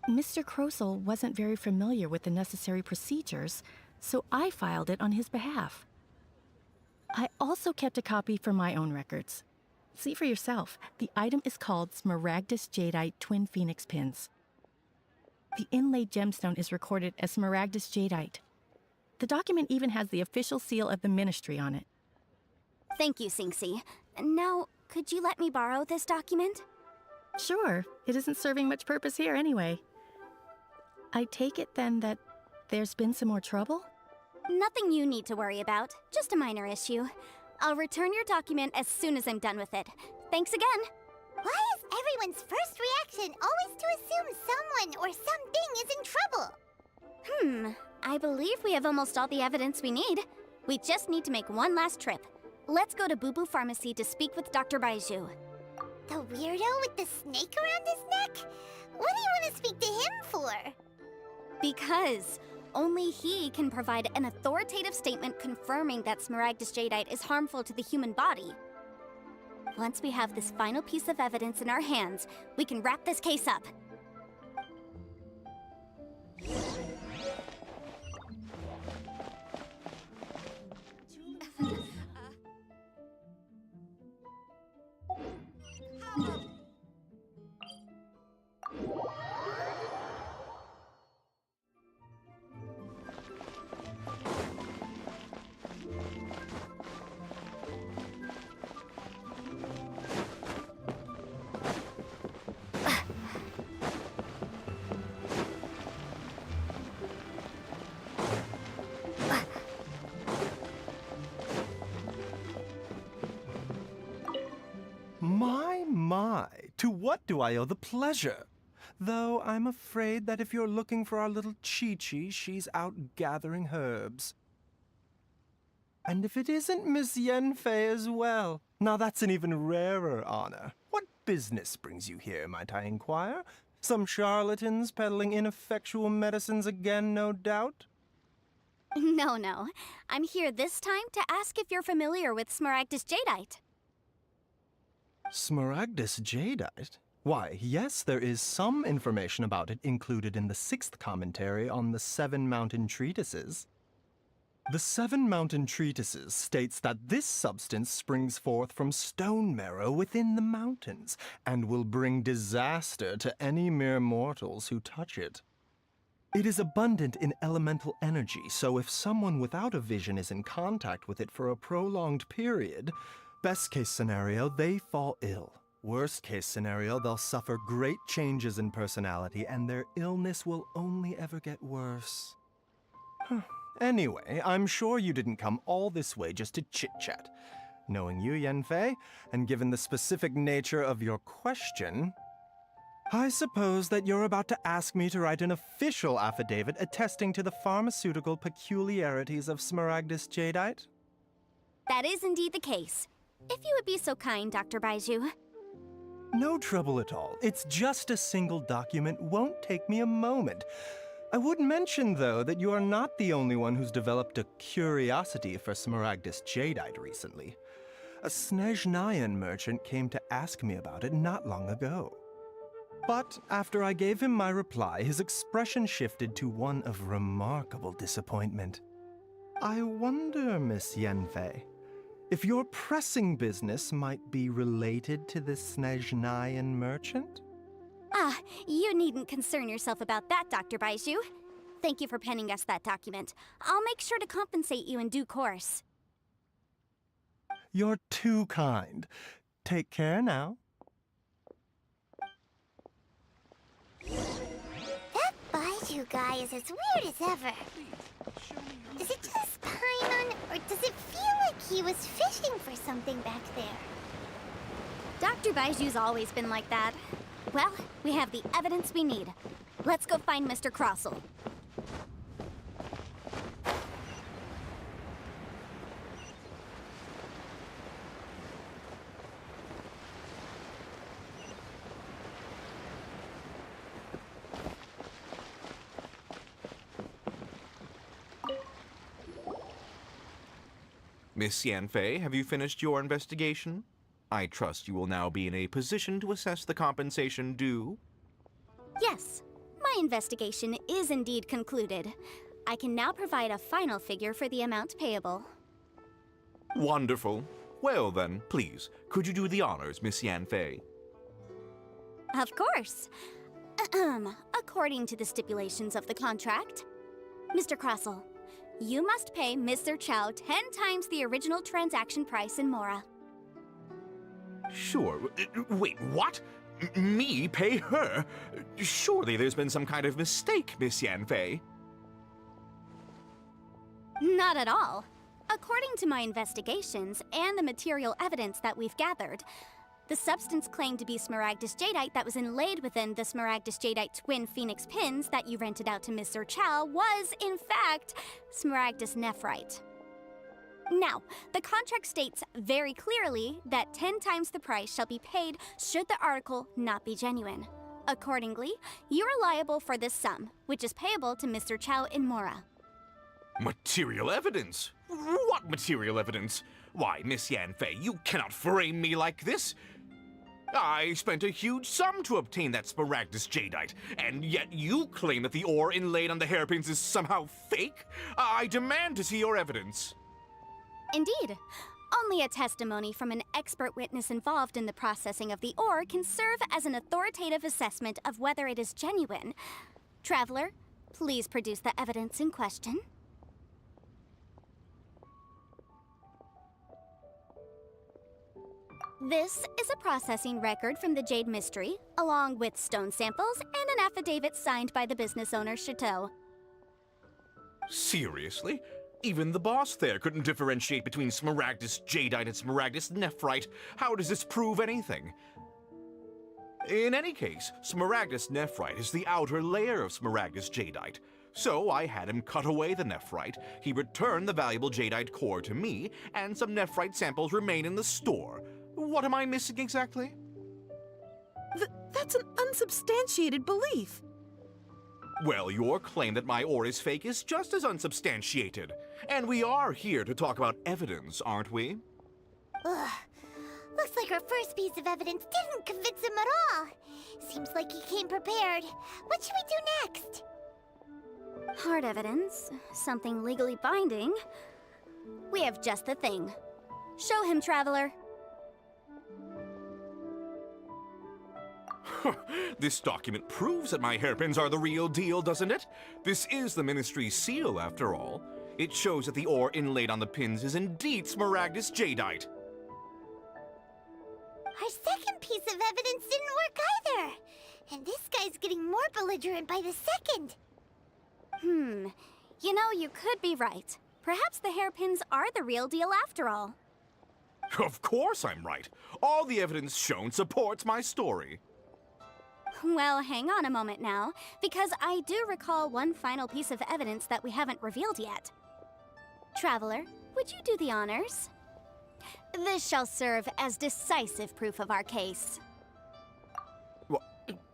Mr. Krosel wasn't very familiar with the necessary procedures, so I filed it on his behalf. I also kept a copy for my own records. See for yourself, the item is called Smaragdus Jadeite Twin Phoenix Pins. The inlaid gemstone is recorded as Smaragdus Jadeite. The document even has the official seal of the ministry on it. Thank you, Sinksy. Now, could you let me borrow this document? Sure, it isn't serving much purpose here anyway. I take it then that there's been some more trouble? Nothing you need to worry about, just a minor issue. I'll return your document as soon as I'm done with it. Thanks again! Why is everyone's first reaction always to assume someone or something is in trouble? I believe we have almost all the evidence we need. We just need to make one last trip. Let's go to Boo Boo Pharmacy to speak with Dr. Baiju. The weirdo with the snake around his neck? What do you want to speak to him for? Because only he can provide an authoritative statement confirming that Smaragdus Jadeite is harmful to the human body. Once we have this final piece of evidence in our hands, we can wrap this case up. My, to what do I owe the pleasure? Though I'm afraid that if you're looking for our little Chi-Chi, she's out gathering herbs. And if it isn't Miss Yenfei as well, now that's an even rarer honor. What business brings you here, might I inquire? Some charlatans peddling ineffectual medicines again, no doubt? No. I'm here this time to ask if you're familiar with Smaragdus Jadeite. Smaragdus Jadeite? Why, yes, there is some information about it included in the 6th commentary on the 7 Mountain Treatises. The 7 Mountain Treatises states that this substance springs forth from stone marrow within the mountains, and will bring disaster to any mere mortals who touch it. It is abundant in elemental energy, so if someone without a vision is in contact with it for a prolonged period, best case scenario, they fall ill. Worst case scenario, they'll suffer great changes in personality and their illness will only ever get worse. Anyway, I'm sure you didn't come all this way just to chit-chat. Knowing you, Yanfei, and given the specific nature of your question, I suppose that you're about to ask me to write an official affidavit attesting to the pharmaceutical peculiarities of Smaragdus jadeite? That is indeed the case. If you would be so kind, Dr. Baiju. No trouble at all. It's just a single document. Won't take me a moment. I would mention, though, that you are not the only one who's developed a curiosity for Smaragdus jadeite recently. A Snezhnayan merchant came to ask me about it not long ago. But after I gave him my reply, his expression shifted to one of remarkable disappointment. I wonder, Miss Yanfei, if your pressing business might be related to this Snezhnayan merchant? Ah, you needn't concern yourself about that, Dr. Baiju. Thank you for penning us that document. I'll make sure to compensate you in due course. You're too kind. Take care now. That Baiju guy is as weird as ever. Is it just Paimon, or does it feel like he was fishing for something back there? Dr. Baiju's always been like that. Well, we have the evidence we need. Let's go find Mr. Crossell. Miss Yanfei, have you finished your investigation? I trust you will now be in a position to assess the compensation due. Yes, my investigation is indeed concluded. I can now provide a final figure for the amount payable. Wonderful. Well then, please, could you do the honors, Miss Yanfei? Of course. According to the stipulations of the contract, Mr. Crossell, you must pay Mr. Chow 10 times the original transaction price in Mora. Sure. Wait, what? Me pay her? Surely there's been some kind of mistake, Miss Yanfei. Not at all. According to my investigations and the material evidence that we've gathered, the substance claimed to be Smaragdus jadeite that was inlaid within the Smaragdus jadeite twin phoenix pins that you rented out to Mr. Chow was, in fact, Smaragdus nephrite. Now, the contract states very clearly that 10 times the price shall be paid should the article not be genuine. Accordingly, you are liable for this sum, which is payable to Mr. Chow in Mora. Material evidence? What material evidence? Why, Miss Yanfei, you cannot frame me like this. I spent a huge sum to obtain that Smaragdus jadeite, and yet you claim that the ore inlaid on the hairpins is somehow fake? I demand to see your evidence. Indeed. Only a testimony from an expert witness involved in the processing of the ore can serve as an authoritative assessment of whether it is genuine. Traveler, please produce the evidence in question. This is a processing record from the Jade Mystery, along with stone samples and an affidavit signed by the business owner, Chateau. Seriously? Even the boss there couldn't differentiate between Smaragdus jadeite and Smaragdus nephrite. How does this prove anything? In any case, Smaragdus nephrite is the outer layer of Smaragdus jadeite. So I had him cut away the nephrite, he returned the valuable jadeite core to me, and some nephrite samples remain in the store. What am I missing exactly? That's an unsubstantiated belief. Well, your claim that my ore is fake is just as unsubstantiated. And we are here to talk about evidence, aren't we? Ugh. Looks like our first piece of evidence didn't convince him at all. Seems like he came prepared. What should we do next? Hard evidence, something legally binding. We have just the thing. Show him, Traveler. This document proves that my hairpins are the real deal, doesn't it? This is the Ministry's seal, after all. It shows that the ore inlaid on the pins is indeed Smaragdus jadeite. Our second piece of evidence didn't work either. And this guy's getting more belligerent by the second. You know, you could be right. Perhaps the hairpins are the real deal after all. Of course I'm right. All the evidence shown supports my story. Well, hang on a moment now, because I do recall one final piece of evidence that we haven't revealed yet. Traveler, would you do the honors? This shall serve as decisive proof of our case.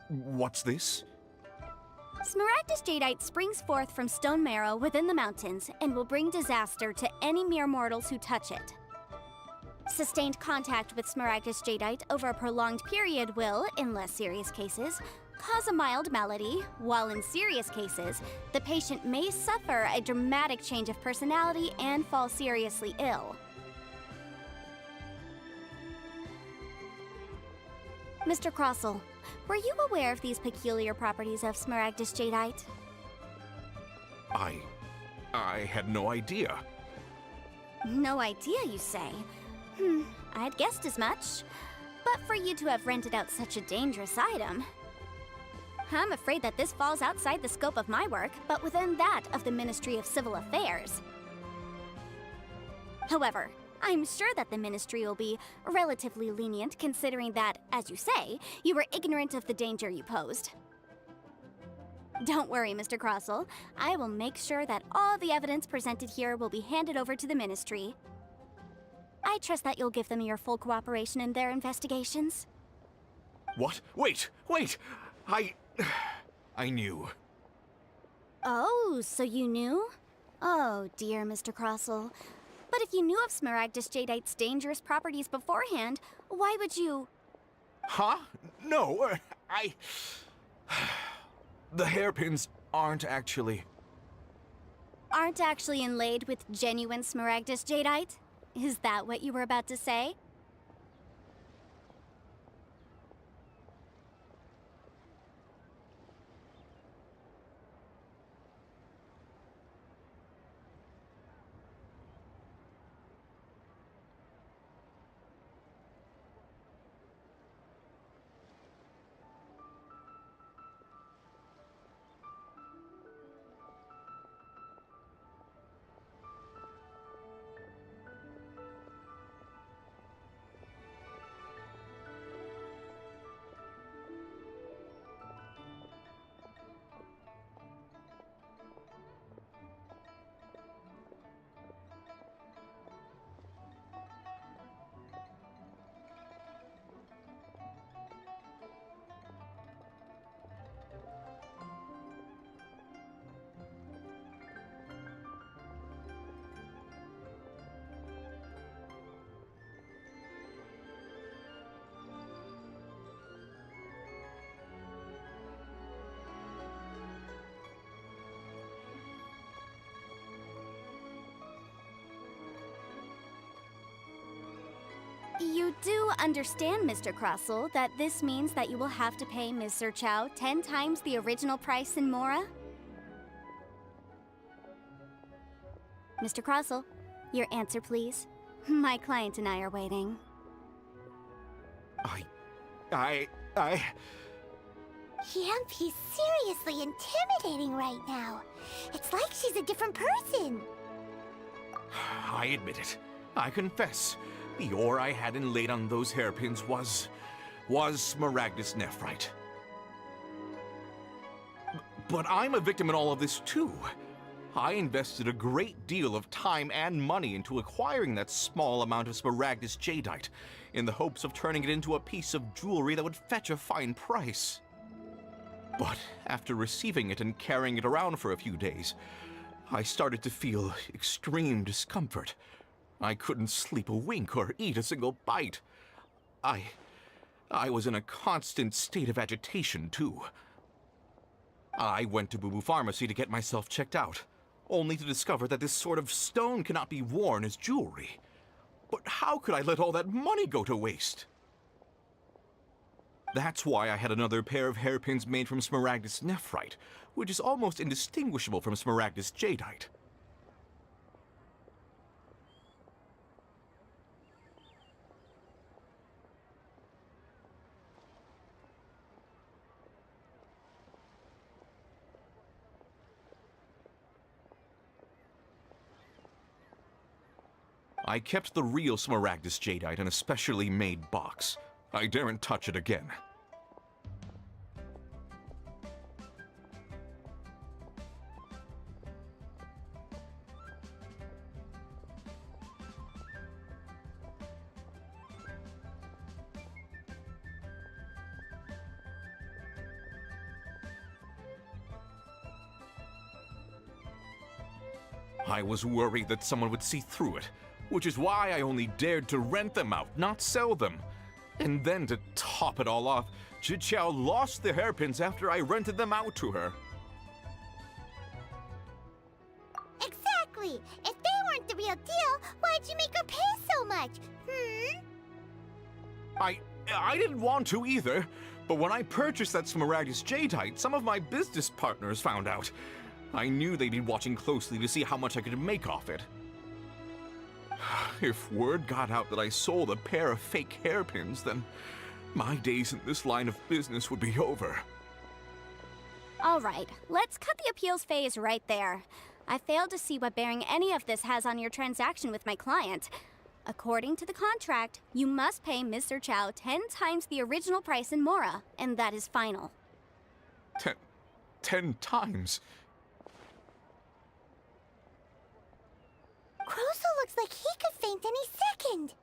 What's this? Smaragdus jadeite springs forth from stone marrow within the mountains and will bring disaster to any mere mortals who touch it. Sustained contact with Smaragdus jadeite over a prolonged period will, in less serious cases, cause a mild malady, while in serious cases, the patient may suffer a dramatic change of personality and fall seriously ill. Mr. Crossell, were you aware of these peculiar properties of Smaragdus jadeite? I had no idea. No idea, you say? I'd guessed as much. But for you to have rented out such a dangerous item... I'm afraid that this falls outside the scope of my work, but within that of the Ministry of Civil Affairs. However, I'm sure that the Ministry will be relatively lenient considering that, as you say, you were ignorant of the danger you posed. Don't worry, Mr. Crossell. I will make sure that all the evidence presented here will be handed over to the Ministry. I trust that you'll give them your full cooperation in their investigations. What? Wait! I knew. Oh, so you knew? Oh, dear Mr. Crossell. But if you knew of Smaragdus jadeite's dangerous properties beforehand, why would you... Huh? No, The hairpins aren't actually... Aren't actually inlaid with genuine Smaragdus jadeite? Is that what you were about to say? You do understand, Mr. Crossell, that this means that you will have to pay Ms. Sir-Chow 10 times the original price in Mora? Mr. Crossell, your answer, please. My client and I are waiting. Yamp, he's seriously intimidating right now. It's like she's a different person. I admit it. I confess. The ore I had inlaid on those hairpins was Smaragdus nephrite. But I'm a victim in all of this too. I invested a great deal of time and money into acquiring that small amount of Smaragdus jadeite, in the hopes of turning it into a piece of jewelry that would fetch a fine price. But after receiving it and carrying it around for a few days, I started to feel extreme discomfort. I couldn't sleep a wink or eat a single bite. I was in a constant state of agitation, too. I went to Boo Boo Pharmacy to get myself checked out, only to discover that this sort of stone cannot be worn as jewelry. But how could I let all that money go to waste? That's why I had another pair of hairpins made from Smaragdus nephrite, which is almost indistinguishable from Smaragdus jadeite. I kept the real Smaragdus Jadeite in a specially made box. I daren't touch it again. I was worried that someone would see through it, which is why I only dared to rent them out, not sell them. And then to top it all off, Zhiqiao lost the hairpins after I rented them out to her. Exactly! If they weren't the real deal, why'd you make her pay so much? I didn't want to either, but when I purchased that Smaragdus Jadeite, some of my business partners found out. I knew they'd be watching closely to see how much I could make off it. If word got out that I sold a pair of fake hairpins, then my days in this line of business would be over. All right, let's cut the appeals phase right there. I failed to see what bearing any of this has on your transaction with my client. According to the contract, you must pay Mr. Chow 10 times the original price in Mora, and that is final. 10 times? Crosel looks like he could faint any second.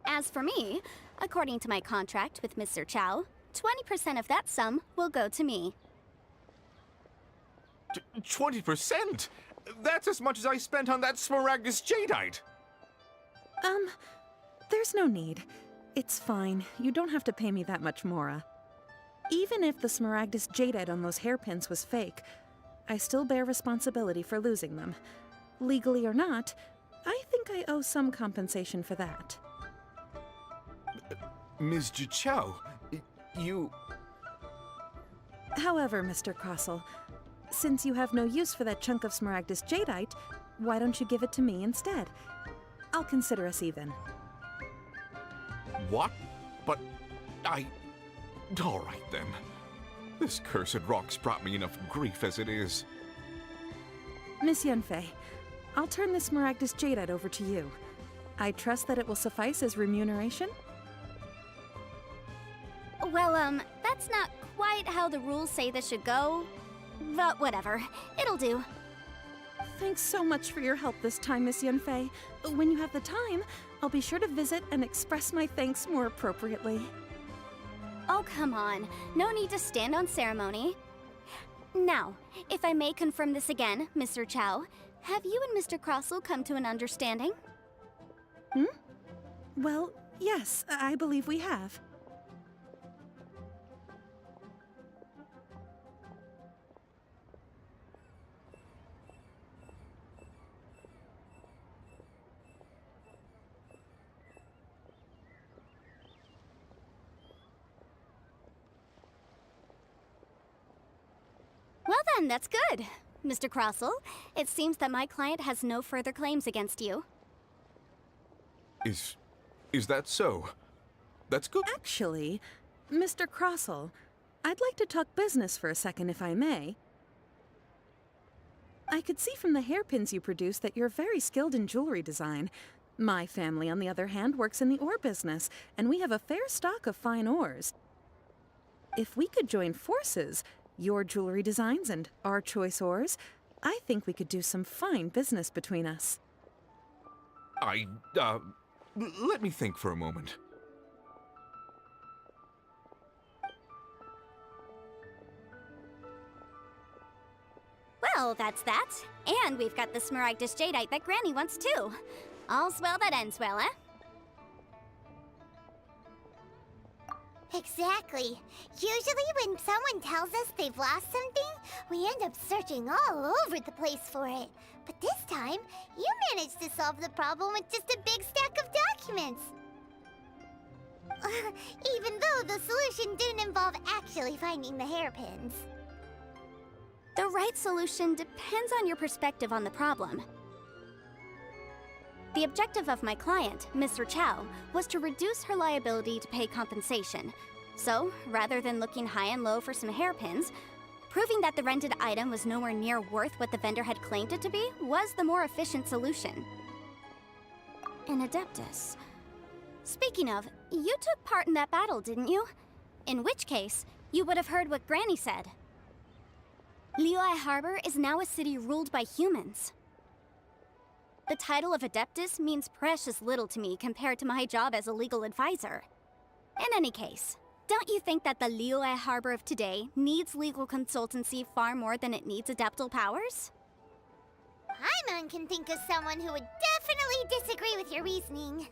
As for me, according to my contract with Mr. Chow, 20% of that sum will go to me. 20%? That's as much as I spent on that Smaragdus Jadeite! There's no need. It's fine. You don't have to pay me that much, Mora. Even if the Smaragdus Jadeite on those hairpins was fake, I still bear responsibility for losing them. Legally or not, I think I owe some compensation for that. Ms. Zhiqiao, you... However, Mr. Crossell, since you have no use for that chunk of Smaragdus Jadeite, why don't you give it to me instead? I'll consider us even. What? But all right then. This cursed rock's brought me enough grief as it is. Miss Yunfei, I'll turn this Smaragdus Jadeite over to you. I trust that it will suffice as remuneration? Well, that's not quite how the rules say this should go. But whatever, it'll do. Thanks so much for your help this time, Miss Yunfei. When you have the time, I'll be sure to visit and express my thanks more appropriately. Oh, come on. No need to stand on ceremony. Now, if I may confirm this again, Mr. Chow, have you and Mr. Crossell come to an understanding? Well, yes, I believe we have. Well then, that's good. Mr. Crossell, it seems that my client has no further claims against you. Is that so? That's good. Actually, Mr. Crossell, I'd like to talk business for a second, if I may. I could see from the hairpins you produce that you're very skilled in jewelry design. My family, on the other hand, works in the ore business, and we have a fair stock of fine ores. If we could join forces, your jewelry designs and our choice ores, I think we could do some fine business between us. Let me think for a moment. Well, that's that. And we've got the Smaragdus Jadeite that Granny wants too. All's well that ends well, eh? Exactly. Usually when someone tells us they've lost something, we end up searching all over the place for it. But this time, you managed to solve the problem with just a big stack of documents. Even though the solution didn't involve actually finding the hairpins. The right solution depends on your perspective on the problem. The objective of my client, Mr. Chow, was to reduce her liability to pay compensation. So, rather than looking high and low for some hairpins, proving that the rented item was nowhere near worth what the vendor had claimed it to be was the more efficient solution. An Adeptus. Speaking of, you took part in that battle, didn't you? In which case, you would have heard what Granny said. Liyue Harbor is now a city ruled by humans. The title of Adeptus means precious little to me compared to my job as a legal advisor. In any case, don't you think that the Liyue Harbor of today needs legal consultancy far more than it needs adeptal powers? Paimon can think of someone who would definitely disagree with your reasoning.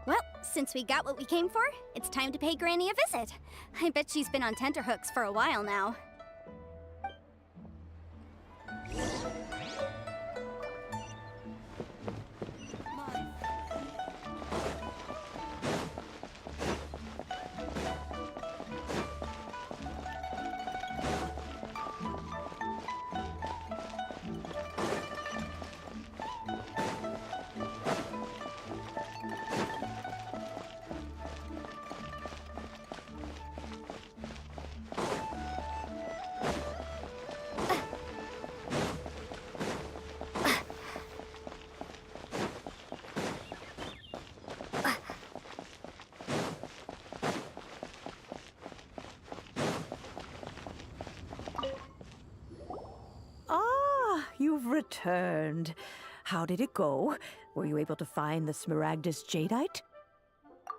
Well, since we got what we came for, it's time to pay Granny a visit. I bet she's been on tenterhooks for a while now. You've returned. How did it go? Were you able to find the Smaragdus Jadeite?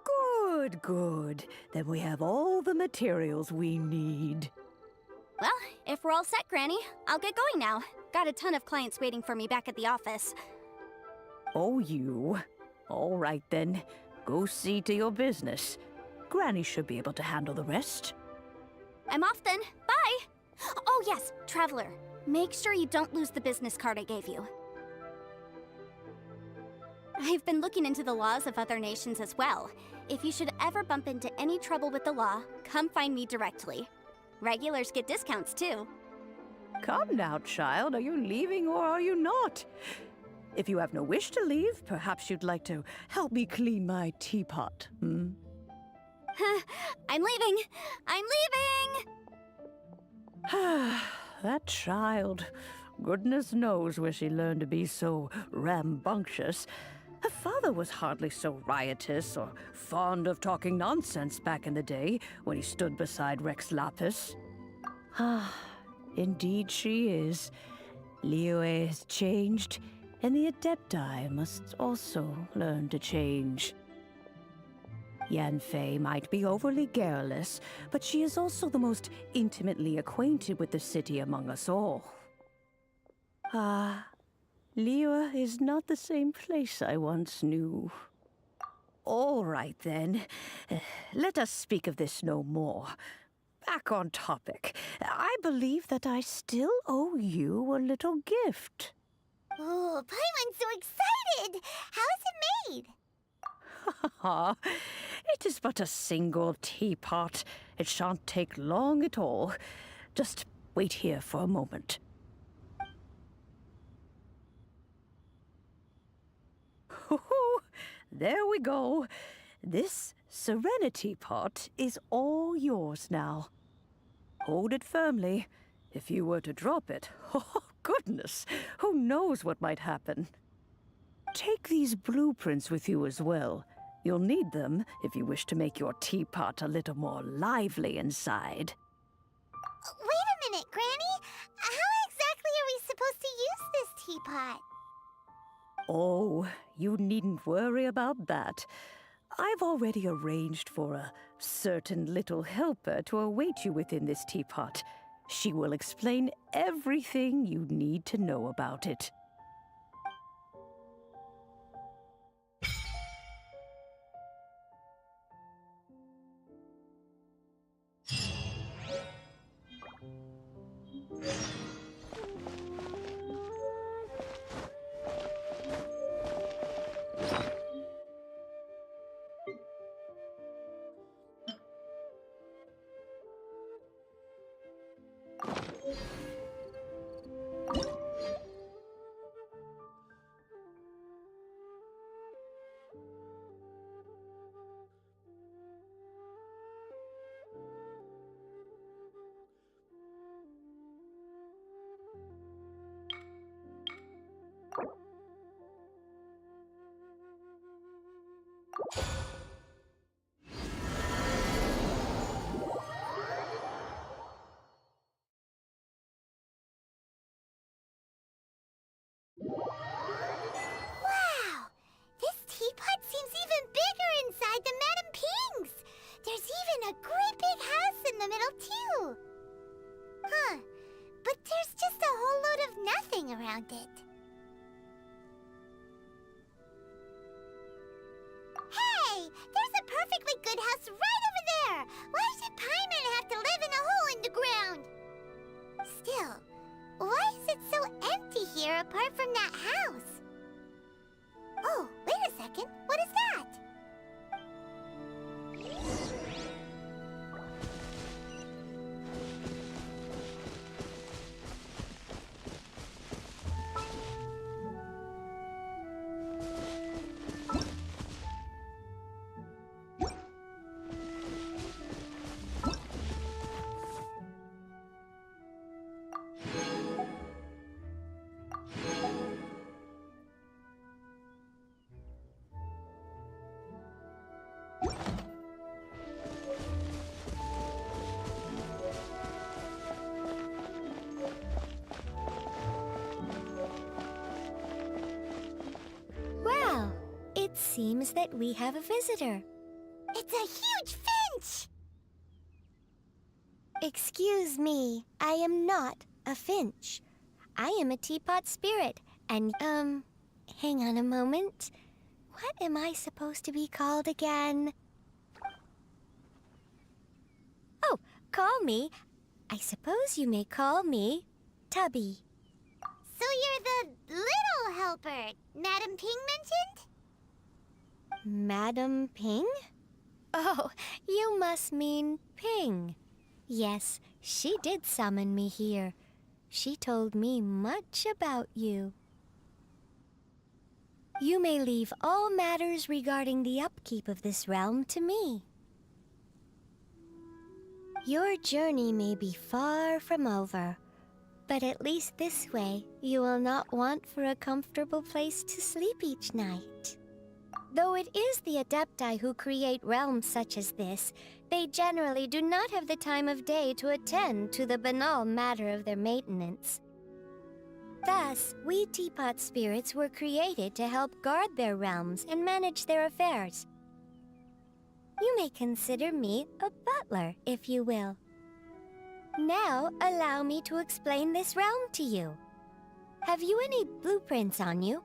Good, good. Then we have all the materials we need. Well, if we're all set, Granny, I'll get going now. Got a ton of clients waiting for me back at the office. Oh, you. All right, then. Go see to your business. Granny should be able to handle the rest. I'm off then. Bye! Oh yes, Traveler. Make sure you don't lose the business card I gave you. I've been looking into the laws of other nations as well. If you should ever bump into any trouble with the law, come find me directly. Regulars get discounts too. Come now, child. Are you leaving or are you not? If you have no wish to leave, perhaps you'd like to help me clean my teapot, hmm? I'm leaving! I'm leaving! That child. Goodness knows where she learned to be so rambunctious. Her father was hardly so riotous or fond of talking nonsense back in the day when he stood beside Rex Lapis. Ah, indeed she is. Liyue has changed, and the Adepti must also learn to change. Yanfei might be overly garrulous, but she is also the most intimately acquainted with the city among us all. Ah, Liyue is not the same place I once knew. All right, then. Let us speak of this no more. Back on topic. I believe that I still owe you a little gift. Oh, Paimon's so excited! How is it made? It is but a single teapot. It shan't take long at all. Just wait here for a moment. There we go. This Serenity pot is all yours now. Hold it firmly. If you were to drop it, oh goodness, who knows what might happen. Take these blueprints with you as well. You'll need them if you wish to make your teapot a little more lively inside. Wait a minute, Granny. How exactly are we supposed to use this teapot? Oh, you needn't worry about that. I've already arranged for a certain little helper to await you within this teapot. She will explain everything you need to know about it. Wow! This teapot seems even bigger inside than Madame Ping's! There's even a great big house in the middle, too! Huh. But there's just a whole load of nothing around it. Hey! There's a perfectly good house right over there! Why should Paimon have to live in a hole in the ground? Still, why is it so empty here apart from that house? Oh, wait a second. What is that? Well, it seems that we have a visitor. It's a huge finch! Excuse me, I am not a finch. I am a teapot spirit, and, hang on a moment. What am I supposed to be called again? Oh, call me. I suppose you may call me Tubby. So you're the little helper Madame Ping mentioned? Madam Ping? Oh, you must mean Ping. Yes, she did summon me here. She told me much about you. You may leave all matters regarding the upkeep of this realm to me. Your journey may be far from over, but at least this way you will not want for a comfortable place to sleep each night. Though it is the Adepti who create realms such as this, they generally do not have the time of day to attend to the banal matter of their maintenance. Thus, we teapot spirits were created to help guard their realms and manage their affairs. You may consider me a butler, if you will. Now, allow me to explain this realm to you. Have you any blueprints on you?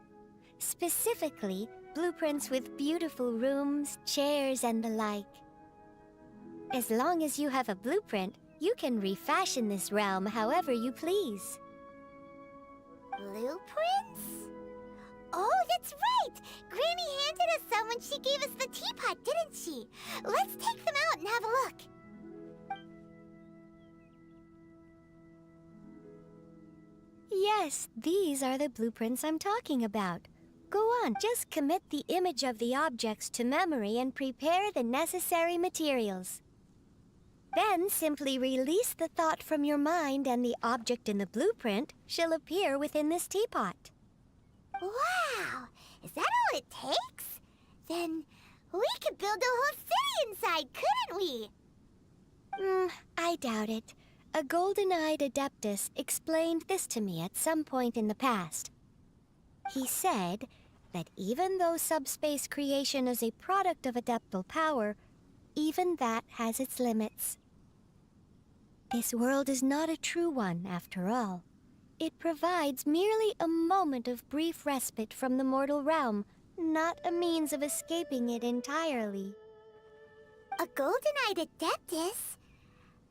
Specifically, blueprints with beautiful rooms, chairs, and the like. As long as you have a blueprint, you can refashion this realm however you please. Blueprints? Oh, that's right! Granny handed us some when she gave us the teapot, didn't she? Let's take them out and have a look. Yes, these are the blueprints I'm talking about. Go on, just commit the image of the objects to memory and prepare the necessary materials. Then simply release the thought from your mind and the object in the blueprint shall appear within this teapot. Wow! Is that all it takes? Then we could build a whole city inside, couldn't we? I doubt it. A golden-eyed Adeptus explained this to me at some point in the past. He said that even though subspace creation is a product of adeptal power, even that has its limits. This world is not a true one, after all. It provides merely a moment of brief respite from the mortal realm, not a means of escaping it entirely. A golden-eyed Adeptus?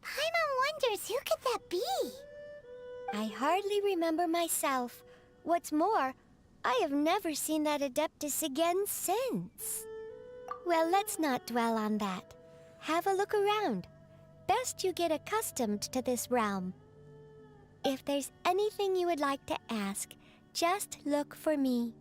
Paimon wonders who could that be? I hardly remember myself. What's more, I have never seen that Adeptus again since. Well, let's not dwell on that. Have a look around. Best you get accustomed to this realm. If there's anything you would like to ask, just look for me.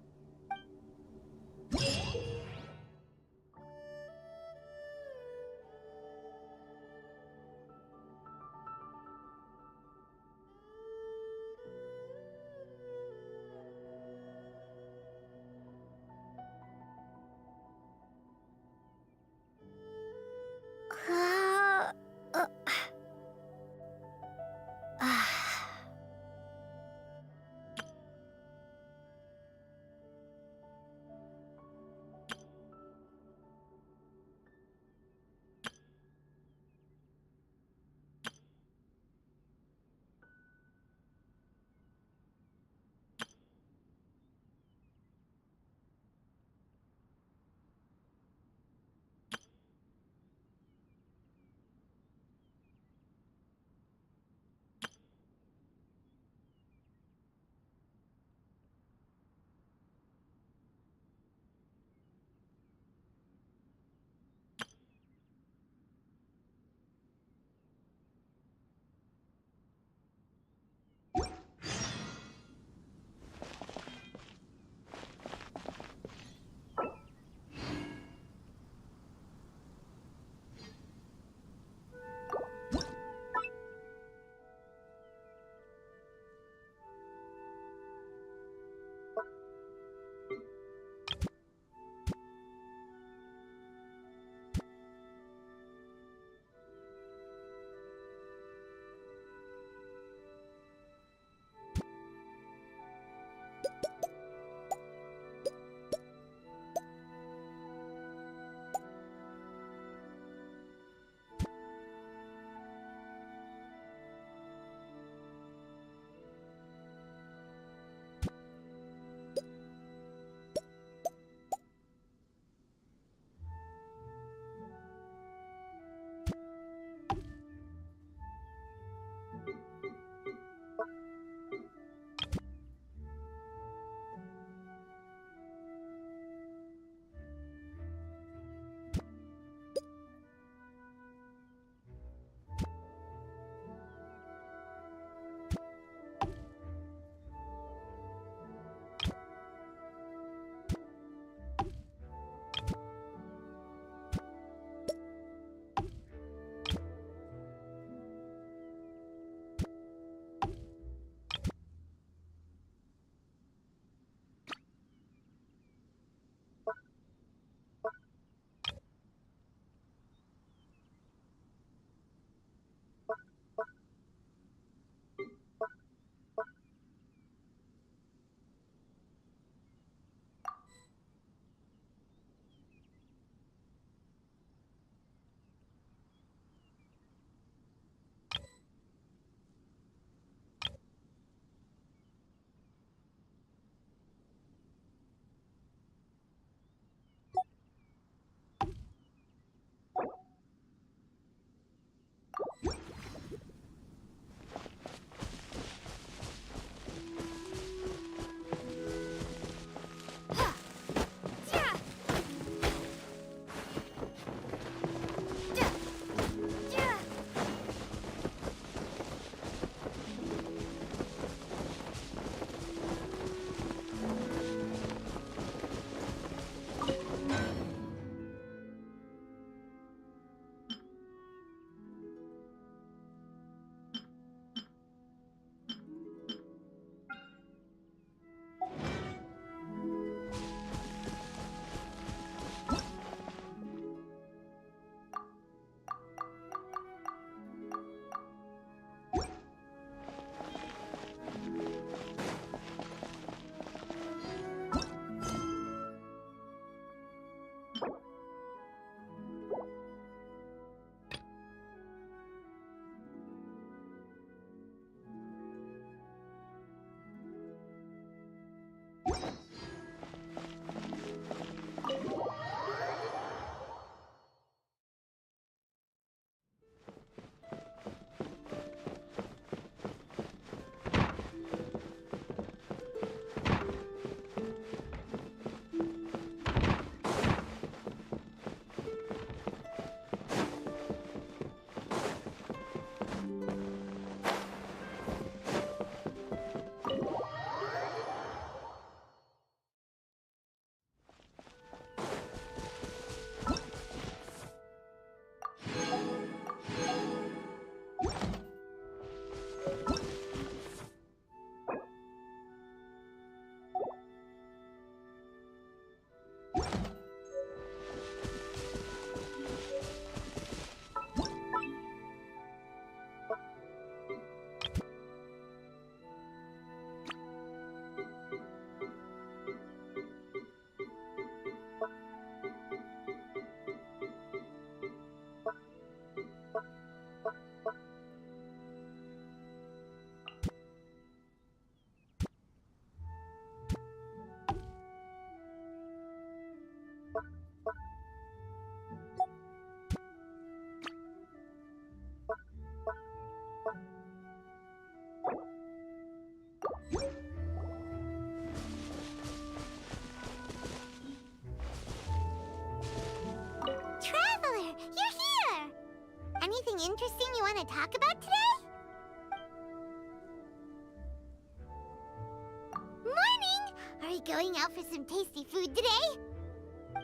going out for some tasty food today?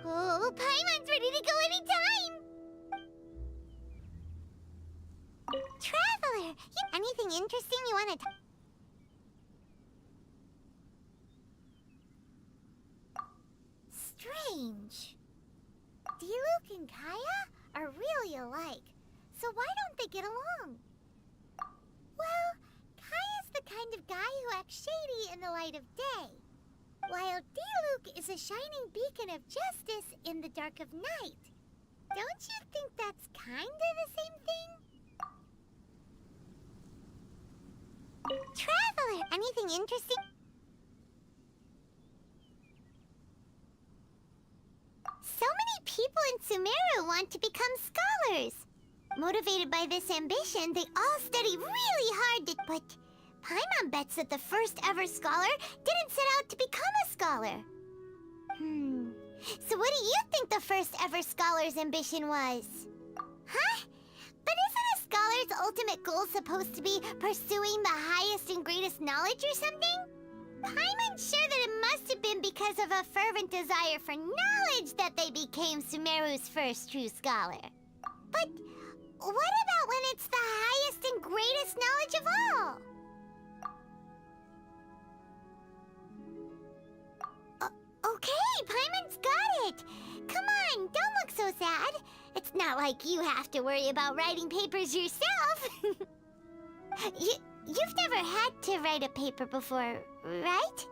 Oh, Paimon's ready to go anytime! Traveler, anything interesting you want to Strange. Diluc and Kaya are really alike, so why don't they get along? Well, Kaya's the kind of guy who acts shady in the light of day, while Diluc is a shining beacon of justice in the dark of night. Don't you think that's kinda the same thing? Traveler, anything interesting? So many people in Sumeru want to become scholars. Motivated by this ambition, they all study really hard but Paimon bets that the first ever scholar didn't set out to become a scholar. So what do you think the first ever scholar's ambition was? Huh? But isn't a scholar's ultimate goal supposed to be pursuing the highest and greatest knowledge or something? Paimon's sure that it must have been because of a fervent desire for knowledge that they became Sumeru's first true scholar. But what about when it's the highest and greatest knowledge of all? Okay, Paimon's got it! Come on, don't look so sad. It's not like you have to worry about writing papers yourself. You've never had to write a paper before, right?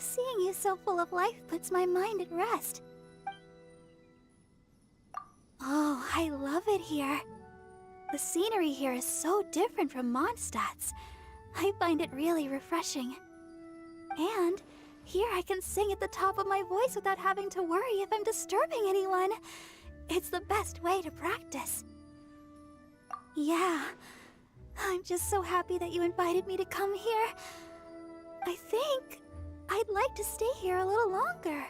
seeing you so full of life puts my mind at rest. Oh, I love it here. The scenery here is so different from Mondstadt's. I find it really refreshing. And here I can sing at the top of my voice without having to worry if I'm disturbing anyone. It's the best way to practice. Yeah, I'm just so happy that you invited me to come here. I think I'd like to stay here a little longer.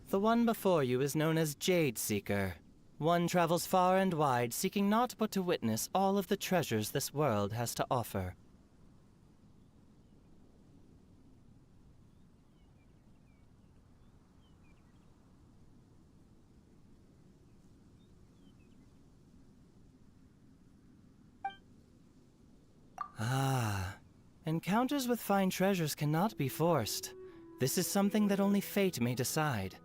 The one before you is known as Jade Seeker. One travels far and wide, seeking naught but to witness all of the treasures this world has to offer. Ah, encounters with fine treasures cannot be forced. This is something that only fate may decide.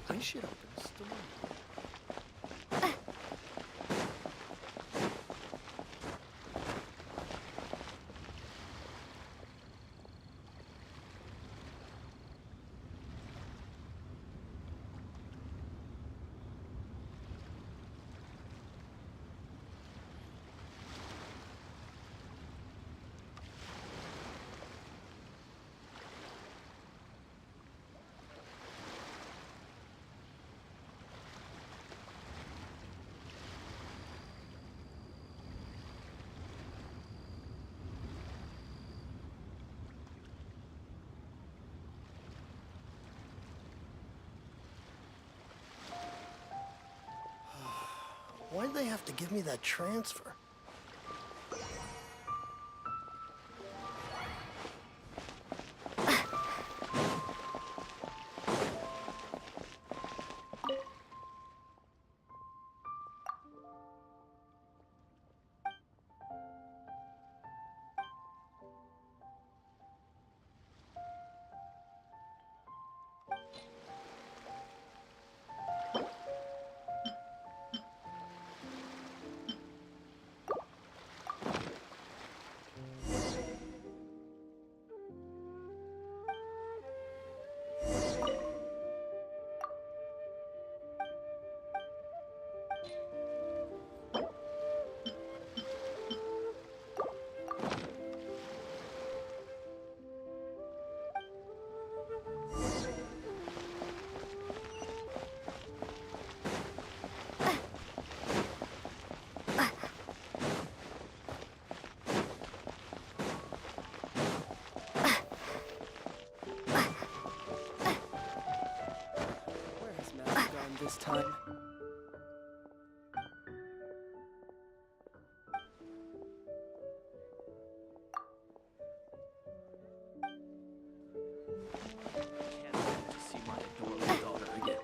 I should open this door. Why'd they have to give me that transfer? This time. Can't wait to see my adorable daughter again.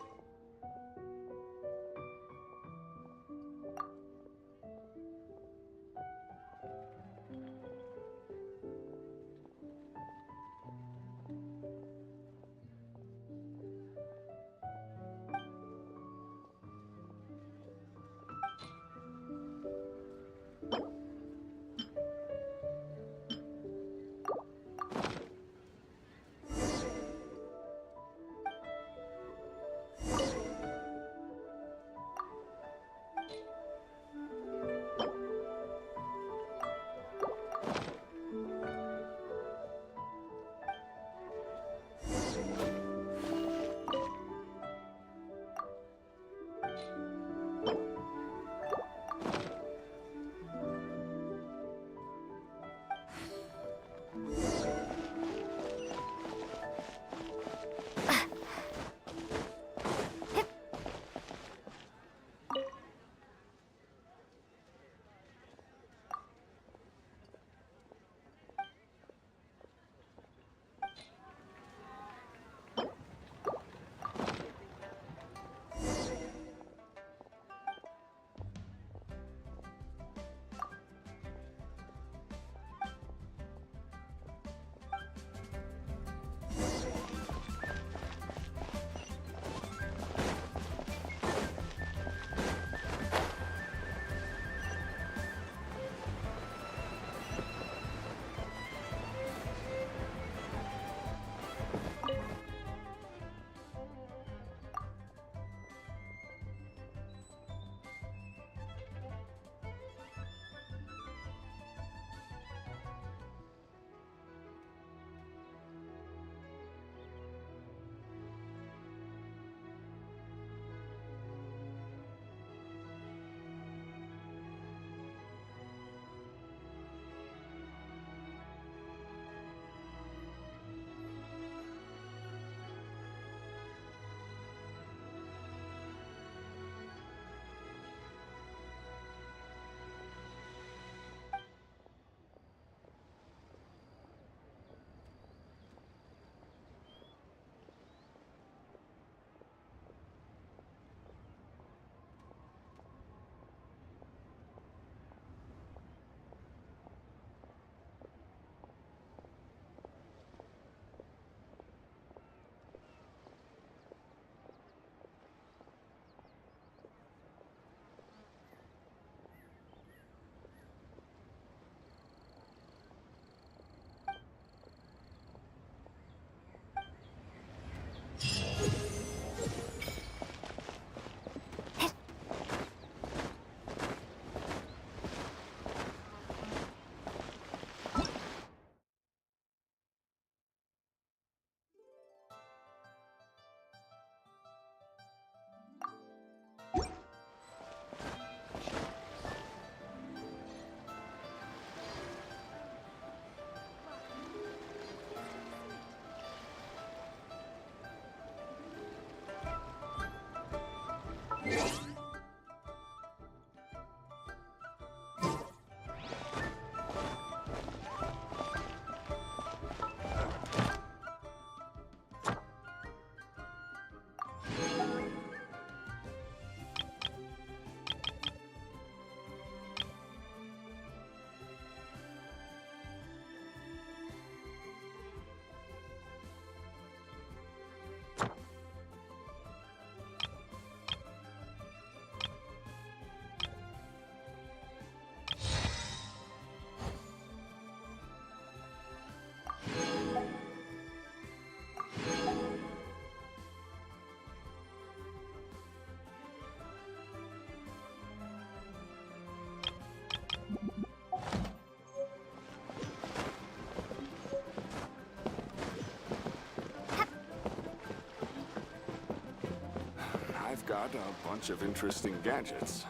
got a bunch of interesting gadgets.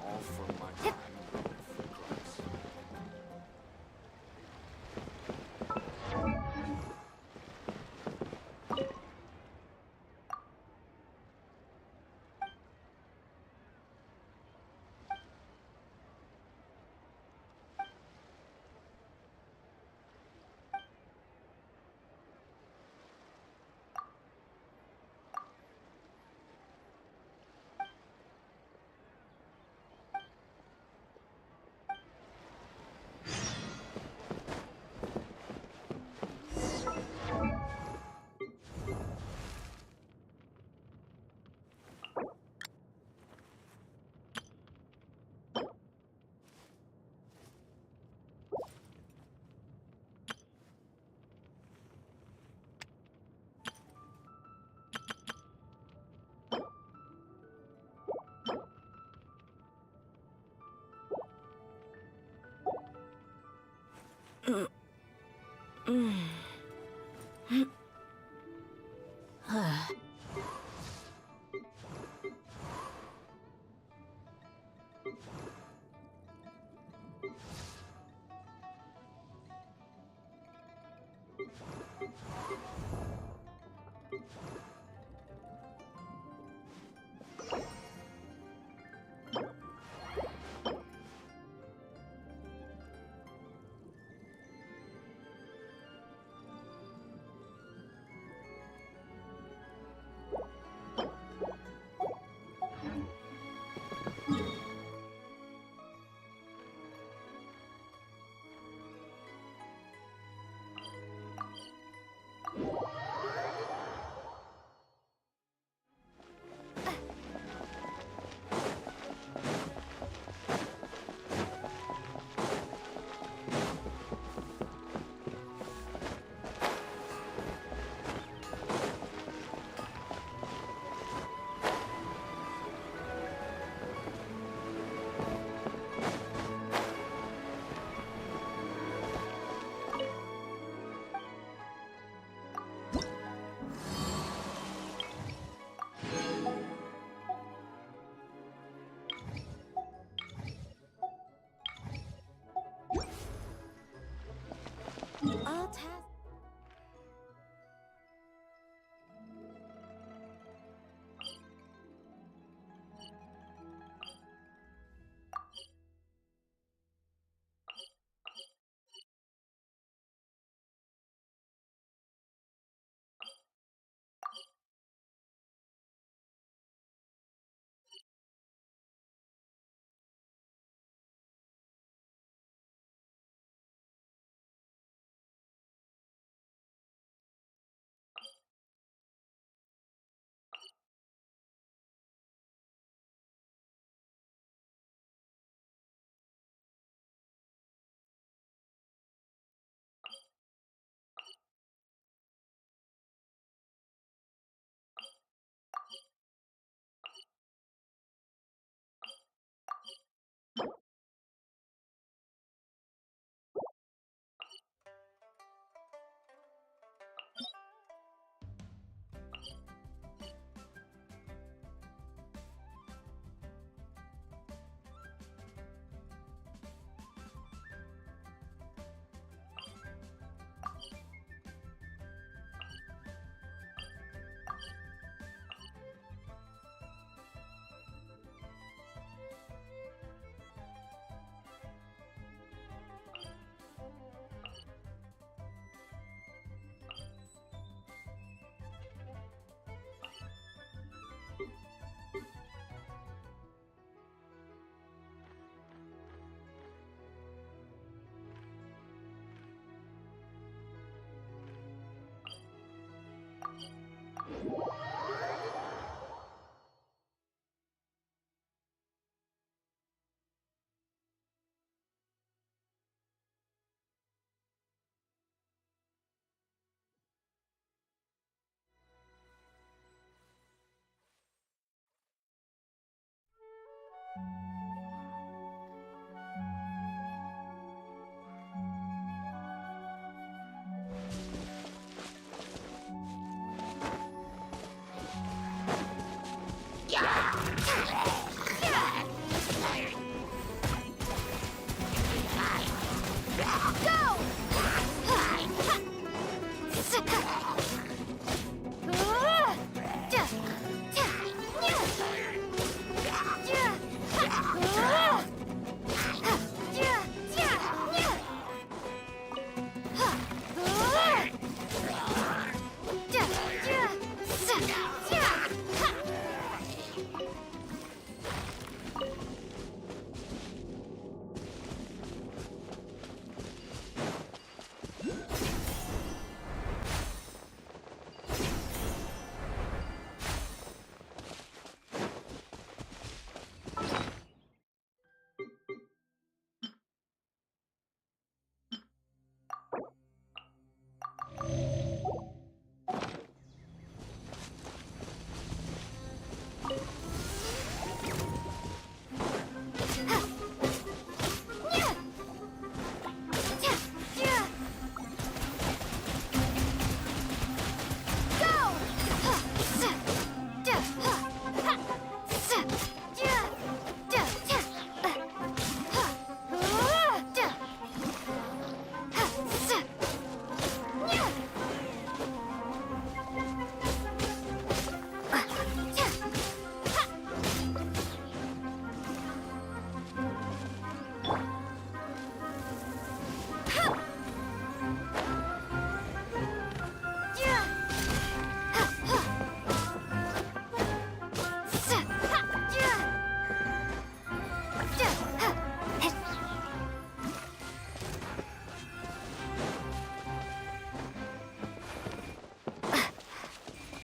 All from my time running free class.